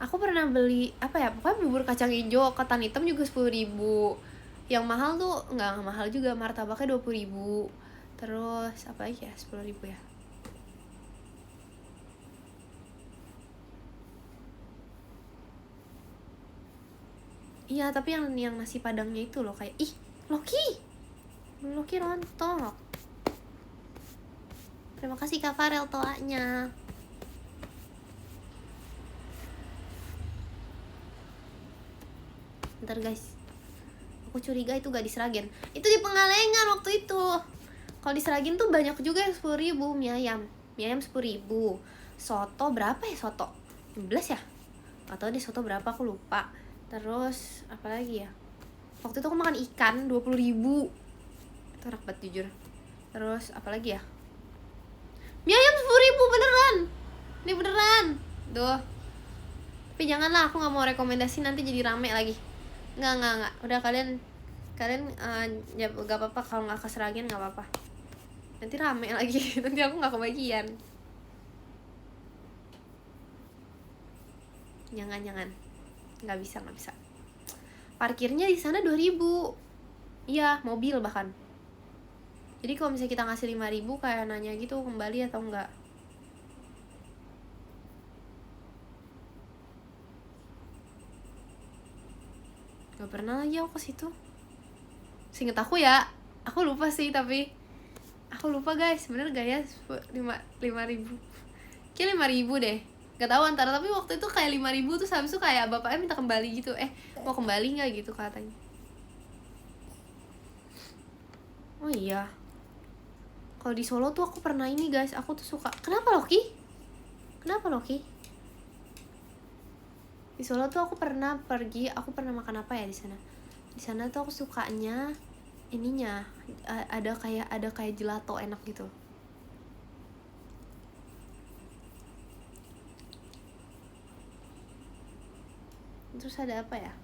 Aku pernah beli apa ya, pokoknya bubur kacang hijau ketan hitam juga 10.000. Yang mahal tuh nggak mahal juga, martabaknya 20.000. Terus apa lagi ya, 10.000 ya. Iya, tapi yang nasi padangnya itu loh, kayak Loki rontok. Terima kasih Kak Farel toanya. Bentar guys, aku curiga itu gak di Seragen, itu di Pengalengan waktu itu. Kalau di Seragen tuh banyak juga yang 10.000. Mie ayam 10.000. Soto berapa ya, soto 15 ya? Atau di soto berapa aku lupa. Terus apa lagi ya, waktu itu aku makan ikan 20.000. Itu enak banget jujur. Terus apa lagi ya? Mie ayam 10.000 beneran. Ini beneran. Tuh. Tapi janganlah, aku nggak mau rekomendasi nanti jadi rame lagi. Nggak. Udah kalian ya gak apa-apa, kalau nggak keseragian nggak apa-apa. Nanti rame lagi. Nanti aku nggak kebagian. Jangan. Nggak bisa. Parkirnya di sana 2.000. Iya, mobil bahkan. Jadi kalau misalnya kita ngasih 5.000 kayak nanya gitu kembali atau enggak. Gak pernah lagi aku ke situ. Seinget aku ya, aku lupa sih, tapi aku lupa guys, bener gak ya 5.000? Kayak 5.000 deh. Gak tahu antara, tapi waktu itu kayak 5.000 tuh habis itu kayak bapaknya minta kembali gitu. Mau kembali nggak gitu katanya. Oh iya. Kalau di Solo tuh aku pernah ini guys, aku tuh suka. Kenapa Loki? Di Solo tuh aku pernah makan apa ya di sana? Di sana tuh aku sukanya ininya ada kayak gelato enak gitu. Terus ada apa ya?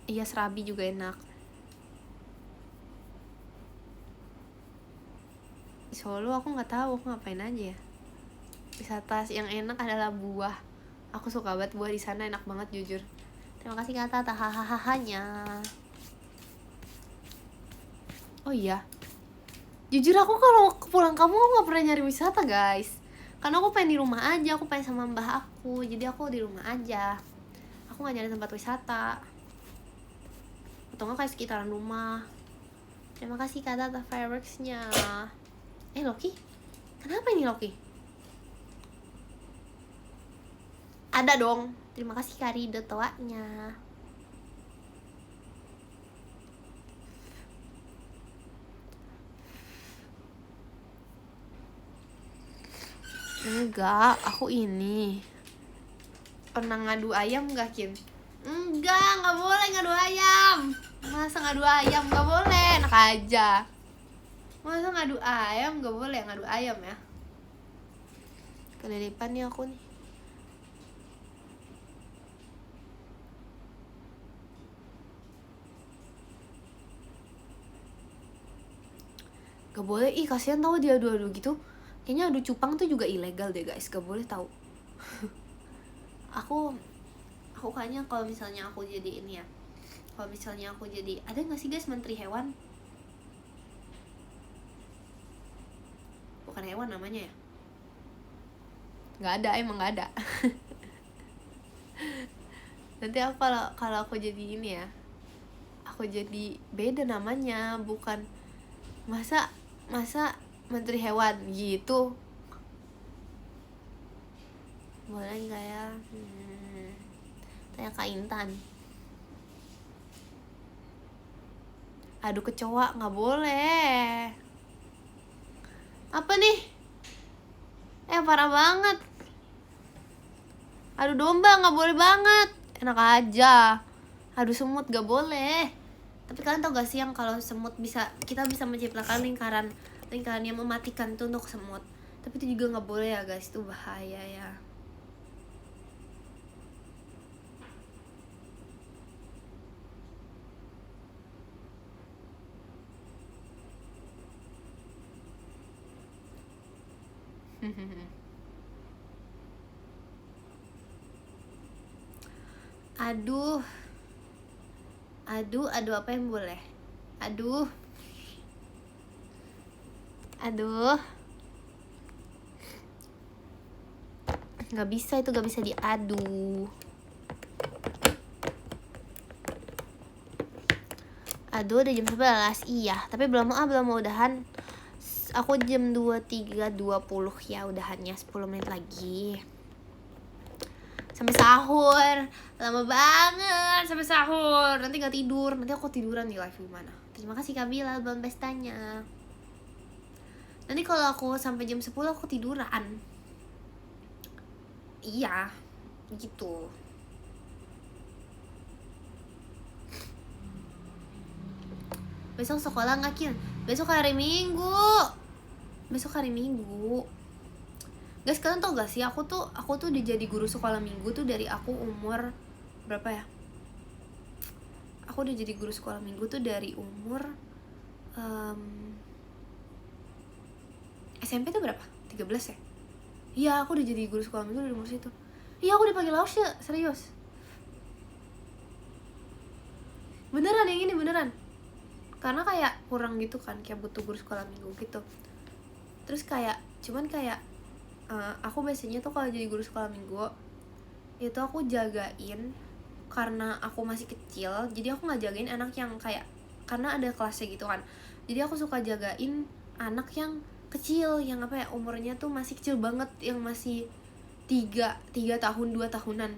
Iya, serabi juga enak. Di Solo aku nggak tahu aku ngapain aja ya. Wisata yang enak adalah buah. Aku suka banget buah di sana, enak banget jujur. Terima kasih kata tahahahanya. Oh iya. Jujur aku kalau pulang kampung aku nggak pernah nyari wisata guys. Karena aku pengen di rumah aja, aku pengen sama mbah aku. Jadi aku di rumah aja. Aku nggak nyari tempat wisata. Atau nggak kayak sekitaran rumah. Terima kasih kata fireworksnya. Loki? Kenapa ini Loki? Ada dong. Terima kasih Karido toanya. Enggak, aku ini pernah ngadu ayam gak, Kim? Enggak boleh ngadu ayam. Masa ngadu ayam gak boleh? Enak aja. Masa ngadu ayam gak boleh? Ngadu ayam ya. Kelilipan nih aku nih. Gak boleh, kasihan tau dia adu-adu gitu. Kayaknya adu cupang tuh juga ilegal deh guys, gak boleh tau. aku kayaknya kalau misalnya aku jadi ini ya, kalau misalnya aku jadi, ada nggak sih guys menteri hewan? Bukan hewan namanya ya? Nggak ada, emang nggak ada. Nanti aku kalau aku jadi ini ya, aku jadi beda namanya, bukan masa menteri hewan gitu. Boleh nggak ya? Tanya Kak Intan. Adu kecoa nggak boleh. Apa nih? Parah banget. Adu domba nggak boleh banget. Enak aja. Adu semut nggak boleh. Tapi kalian tau gak sih yang kalau semut kita bisa menciptakan lingkaran yang mematikan tuh untuk semut. Tapi itu juga nggak boleh ya guys, itu bahaya ya. Aduh apa yang boleh? Aduh nggak bisa, itu nggak bisa diadu. Aduh udah jam 11. Iya, tapi belum mau udahan. Aku jam 23.20 ya udahannya, 10 menit lagi sampai sahur. Lama banget sampai sahur, nanti gak tidur. Nanti aku tiduran di live gimana. Terima kasih Kak Bilal buat pestanya. Nanti kalau aku sampai jam 10 aku tiduran. Iya gitu. Besok sekolah nggak, Kin? Besok hari Minggu. Guys, kalian tau gak sih, aku tuh udah jadi guru sekolah minggu tuh dari aku umur berapa ya? Aku udah jadi guru sekolah minggu tuh dari umur SMP tuh berapa? 13 ya? Iya, aku udah jadi guru sekolah minggu dari umur situ. Iya, aku dipanggil Lausya, serius. Beneran yang ini, beneran. Karena kayak kurang gitu kan, kayak butuh guru sekolah minggu gitu. Terus kayak, cuman kayak aku biasanya tuh kalau jadi guru sekolah minggu itu aku jagain, karena aku masih kecil, jadi aku nggak jagain anak yang kayak, karena ada kelasnya gitu kan, jadi aku suka jagain anak yang kecil, yang apa ya, umurnya tuh masih kecil banget, yang masih 3 tahun 2 tahunan.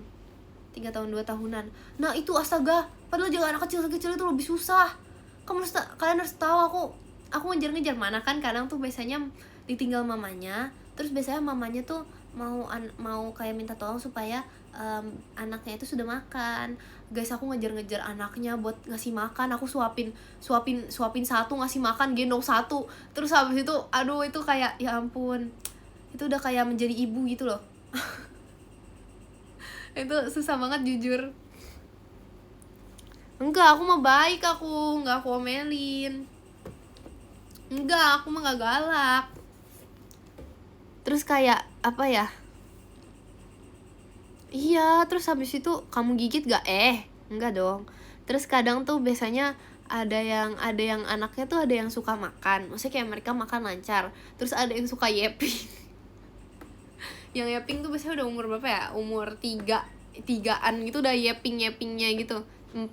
Nah itu astaga, padahal jaga anak kecil itu lebih susah. Kalian harus tahu, aku ngejar mana kan, kadang tuh biasanya ditinggal mamanya, terus biasanya mamanya tuh mau kayak minta tolong supaya anaknya itu sudah makan. Guys, aku ngejar anaknya buat ngasih makan, aku suapin satu, ngasih makan, gendong satu, terus habis itu aduh, itu kayak ya ampun, itu udah kayak menjadi ibu gitu loh. Itu susah banget jujur. Enggak, aku mah baik, aku omelin. Enggak, aku mah gak galak. Terus kayak apa ya, iya, terus habis itu kamu gigit gak? Enggak dong. Terus kadang tuh biasanya ada yang anaknya tuh ada yang suka makan, maksudnya kayak mereka makan lancar, terus ada yang suka yeping. Yang yeping tuh biasanya udah umur berapa ya, umur 3-an gitu udah yepingnya gitu. 4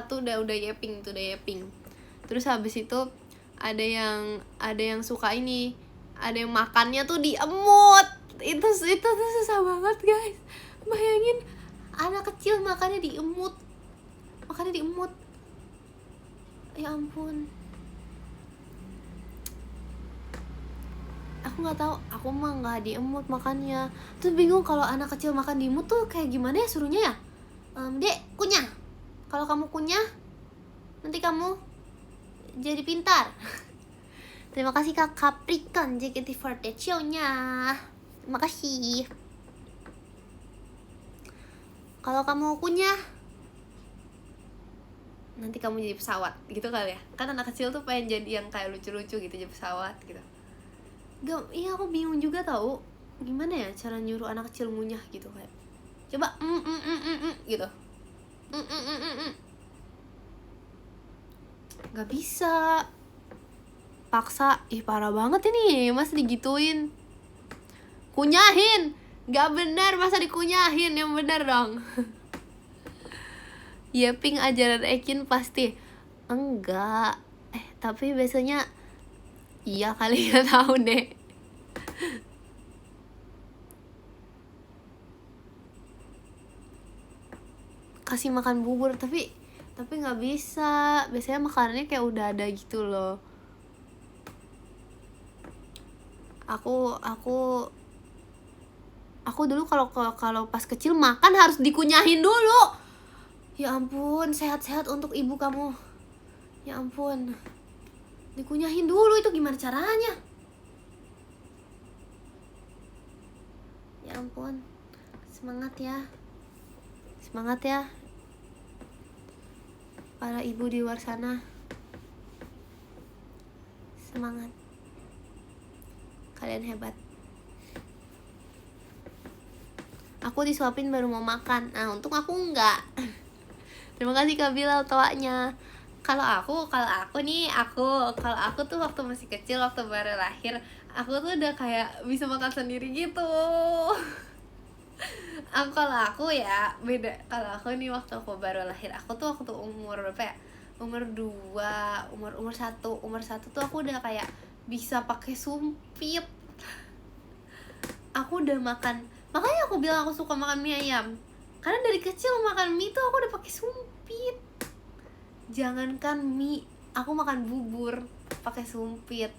tuh udah yeping. Terus habis itu ada yang suka ini, ada yang makannya tuh diemut. Itu tuh susah banget guys, bayangin anak kecil makannya diemut. Ya ampun, aku nggak tahu, aku mah nggak diemut makannya. Terus bingung kalau anak kecil makan diemut tuh kayak gimana ya suruhnya ya. Dek, kunyah. Kalau kamu kunyah, nanti kamu jadi pintar. Terima kasih Kak Capricorn JKT48 show-nya. Terima kasih. Kalau kamu kunyah, nanti kamu jadi pesawat gitu kali ya. Kan anak kecil tuh pengen jadi yang kayak lucu-lucu gitu, jadi pesawat gitu. Iya, aku bingung juga tahu gimana ya cara nyuruh anak kecil ngunyah gitu, kayak coba gitu. Gak bisa, paksa. Parah banget ini, masa digituin. Kunyahin, gak benar, masa dikunyahin, yang benar dong. Yeping ajaran Ekin pasti enggak, tapi biasanya iya kali ya, tahu deh. Kasih makan bubur, tapi nggak bisa, biasanya makanannya kayak udah ada gitu loh. Aku dulu kalau pas kecil makan harus dikunyahin dulu. Ya ampun, sehat-sehat untuk ibu kamu. Ya ampun, dikunyahin dulu, itu gimana caranya? Ya ampun, semangat ya para ibu di luar sana, semangat, kalian hebat. Aku disuapin baru mau makan, untung aku enggak. Terima kasih Kak Bilal toanya. Kalau aku tuh waktu masih kecil, waktu baru lahir, aku tuh udah kayak bisa makan sendiri gitu. Kalau aku ya beda. Kalau aku nih waktu aku baru lahir, aku tuh waktu umur berapa ya? Umur 2, umur 1 tuh aku udah kayak bisa pakai sumpit. Aku udah makan, makanya aku bilang aku suka makan mie ayam, karena dari kecil makan mie tuh aku udah pakai sumpit. Jangankan mie, aku makan bubur pakai sumpit.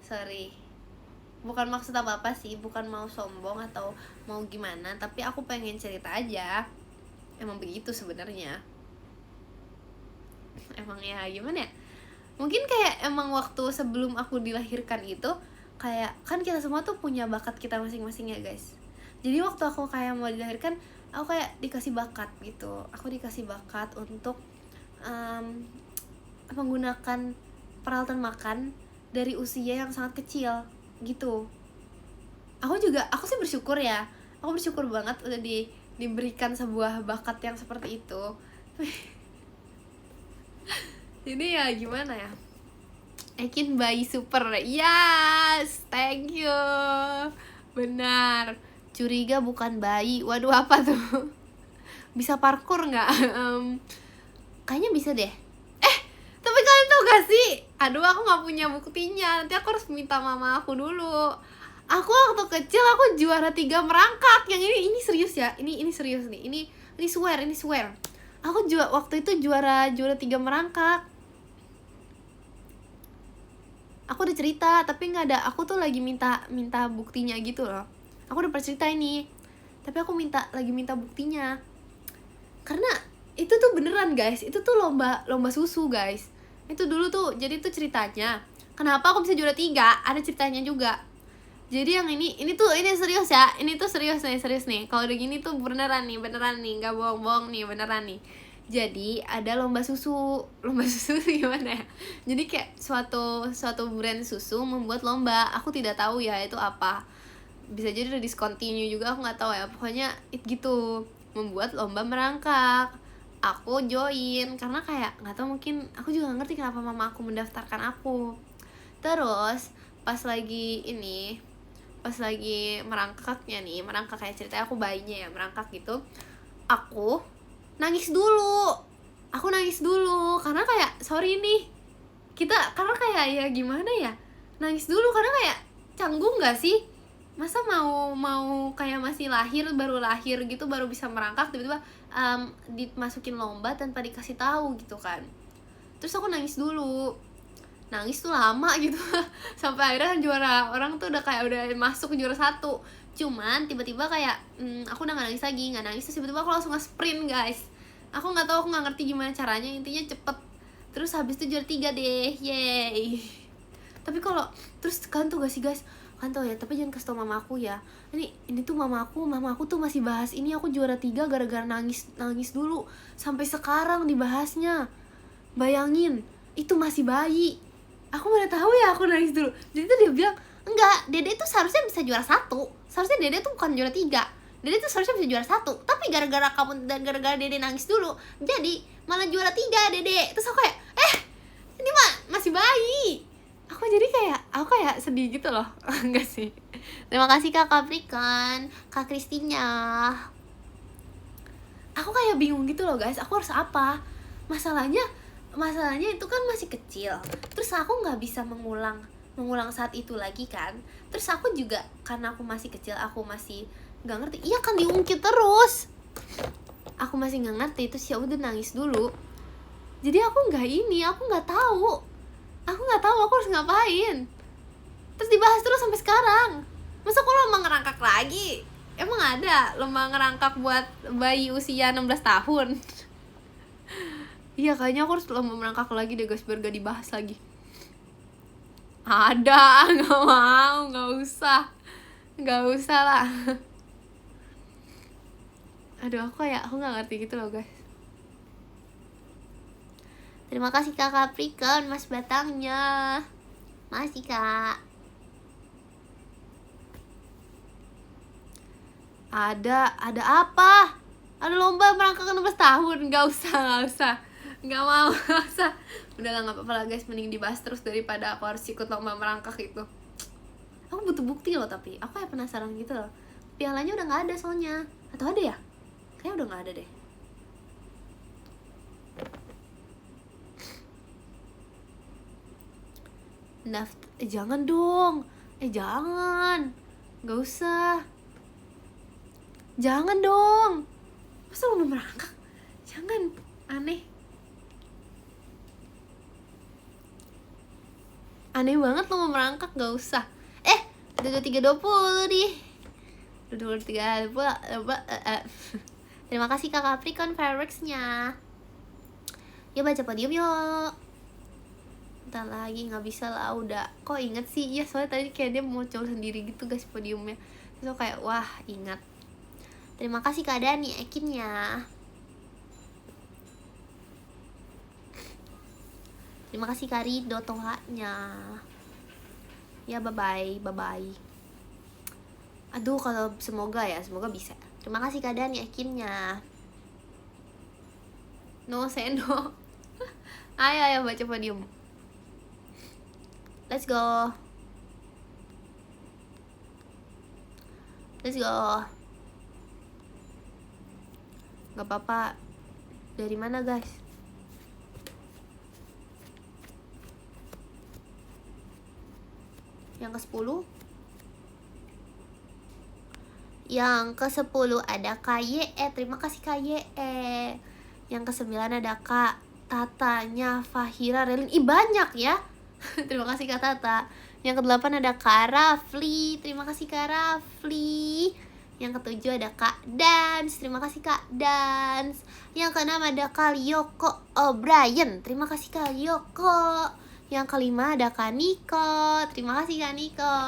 Sorry, bukan maksud apa sih, bukan mau sombong atau mau gimana, tapi aku pengen cerita aja. Emang begitu sebenarnya. emang ya gimana ya, mungkin kayak emang waktu sebelum aku dilahirkan itu kayak kan kita semua tuh punya bakat kita masing-masing ya guys. Jadi waktu aku kayak mau dilahirkan, aku kayak dikasih bakat gitu, aku dikasih bakat untuk menggunakan peralatan makan dari usia yang sangat kecil gitu. Aku sih bersyukur ya, aku bersyukur banget udah diberikan sebuah bakat yang seperti itu. Jadi ya gimana ya, Ekin bayi super, yes, thank you, benar. Curiga bukan bayi, waduh apa tuh? Bisa parkour nggak? Kayaknya bisa deh. Tapi kalian tau gak sih? Aduh aku nggak punya buktinya, nanti aku harus minta mama aku dulu. Aku waktu kecil aku juara 3 merangkak. Yang ini serius ya, ini serius nih, ini swear. Aku waktu itu juara 3 merangkak. Aku udah cerita, tapi nggak ada. Aku tuh lagi minta buktinya gitu loh. Aku udah pernah cerita ini, tapi aku lagi minta buktinya. Karena itu tuh beneran guys, itu tuh lomba susu guys. Itu dulu tuh, jadi tuh ceritanya kenapa aku bisa juara 3, ada ceritanya juga. Jadi yang ini serius ya, ini tuh serius nih. Kalau udah gini tuh beneran nih, nggak bohong nih, beneran nih. Jadi ada lomba susu gimana ya? Jadi kayak suatu brand susu membuat lomba. Aku tidak tahu ya itu apa. Bisa jadi udah discontinue juga, aku nggak tahu ya. Pokoknya gitu, membuat lomba merangkak. Aku join karena kayak nggak tahu, mungkin aku juga nggak ngerti kenapa mama aku mendaftarkan aku. Terus pas lagi merangkak kayak ceritanya aku bayinya ya merangkak gitu, aku nangis dulu karena kayak sorry nih karena kayak ya gimana ya, nangis dulu karena kayak canggung nggak sih, masa mau kayak masih baru lahir gitu baru bisa merangkak tiba-tiba dimasukin lomba tanpa dikasih tahu gitu kan. Terus aku nangis tuh lama gitu sampai akhirnya juara orang tuh udah masuk juara 1. Cuman tiba-tiba kayak aku udah nggak nangis terus tiba-tiba aku langsung nge-sprint guys. Aku nggak tahu, aku nggak ngerti gimana caranya, intinya cepet. Terus habis itu juara 3 deh, yeay. Tapi kalau terus kan tuh gak sih guys, kan tau ya, tapi jangan kasih tau mama aku ya. Ini tuh mama aku tuh masih bahas ini aku juara 3 gara-gara nangis dulu. Sampai sekarang dibahasnya. Bayangin, itu masih bayi. Aku mana tahu ya aku nangis dulu. Jadi tuh dia bilang, enggak, Dede tuh seharusnya bisa juara 1. Seharusnya Dede tuh bukan juara 3. Dede tuh seharusnya bisa juara 1. Tapi gara-gara kamu dan gara-gara Dede nangis dulu, jadi malah juara 3 Dede. Terus aku kayak, ini mah masih bayi. Aku kayak sedih gitu loh. Enggak sih. Terima kasih Kak Capricorn, Kak Kristinya. Aku kayak bingung gitu loh guys, aku harus apa? Masalahnya itu kan masih kecil. Terus aku nggak bisa mengulang saat itu lagi kan. Terus aku juga karena aku masih kecil, aku masih nggak ngerti. Iya kan diungkit terus. Aku masih nggak ngerti, terus ya udah nangis dulu. Jadi aku nggak tahu aku harus ngapain. Terus dibahas terus sampai sekarang. Masa aku lomba ngerangkak lagi? Emang ada lomba ngerangkak buat bayi usia 16 tahun? Iya kayaknya aku harus lomba merangkak lagi deh guys, biar gak dibahas lagi. Ada, gak mau, gak usah lah. Aduh aku gak ngerti gitu loh guys. Terima kasih Kak Capricorn, Mas Batangnya. Masih Kak. Ada apa? Ada lomba merangkak 16 tahun. Gak usah. Gak mau, gak usah. Udah lah, gak apa-apa lah guys, mending dibahas terus daripada aku harus ikut lomba merangkak itu. Aku butuh bukti loh, tapi aku kayak penasaran gitu loh. Pialanya udah gak ada soalnya. Atau ada ya? Kayaknya udah gak ada deh. Jangan dong. Jangan. Gak usah. Jangan dong. Masa lomba merangkak? Jangan. Aneh banget lomba merangkak, gak usah. Udah 23.20 nih. Udah 23.20. Terima kasih Kak Capricorn fireworks-nya. Ya baca podium yuk. Bentar lagi, nggak bisa lah udah. Kok inget sih? Ya soalnya tadi kayak dia mau coba sendiri gitu guys podiumnya. Terus kayak wah ingat. Terima kasih Kak Dani ekinnya. Terima kasih Kak Rido tohanya. Ya bye bye. Aduh kalau semoga bisa. Terima kasih Kak Dani ekinnya. No say no. Ayo baca podium. Let's go. Gak apa-apa. Dari mana guys? Yang ke-10? Yang ke-10 ada KYE. Terima kasih KYE. Yang ke-9 ada Kak Tatanya Fahira Relin. Ih banyak ya. Terima kasih Kak Tata. Yang ke-8 ada Kak Rafli. Terima kasih Kak Rafli. Yang ke-7 ada Kak Dans. Terima kasih Kak Dans. Yang ke-6 ada Kak Yoko O'Brien. Terima kasih Kak Yoko. Yang ke-5 ada Kak Niko. Terima kasih Kak Niko.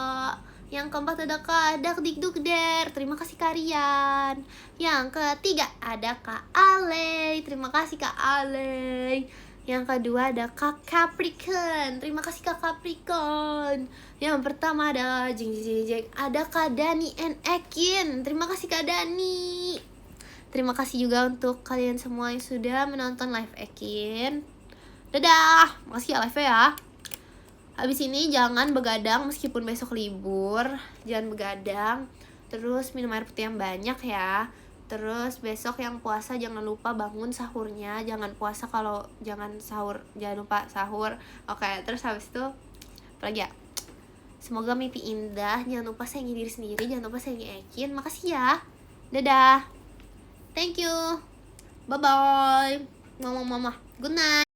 Yang ke-4 ada Kak Dakdikdukder. Terima kasih Kak Rian. Yang ke-3 ada Kak Ale. Terima kasih Kak Ale. Yang kedua ada Kak Capricorn. Terima kasih Kak Capricorn. Yang pertama ada jeng ada Kak Dani and Ekin. Terima kasih Kak Dani. Terima kasih juga untuk kalian semua yang sudah menonton live Ekin. Dadah. Makasih ya live ya. Habis ini jangan begadang meskipun besok libur. Jangan begadang. Terus minum air putih yang banyak ya. Terus besok yang puasa jangan lupa bangun sahurnya. Jangan puasa kalau jangan lupa sahur. Oke, terus habis itu apa lagi ya? Semoga mimpi indah. Jangan lupa sayangi diri sendiri. Jangan lupa sayangi Ekin. Makasih ya. Dadah. Thank you. Bye bye. Mama. Good night.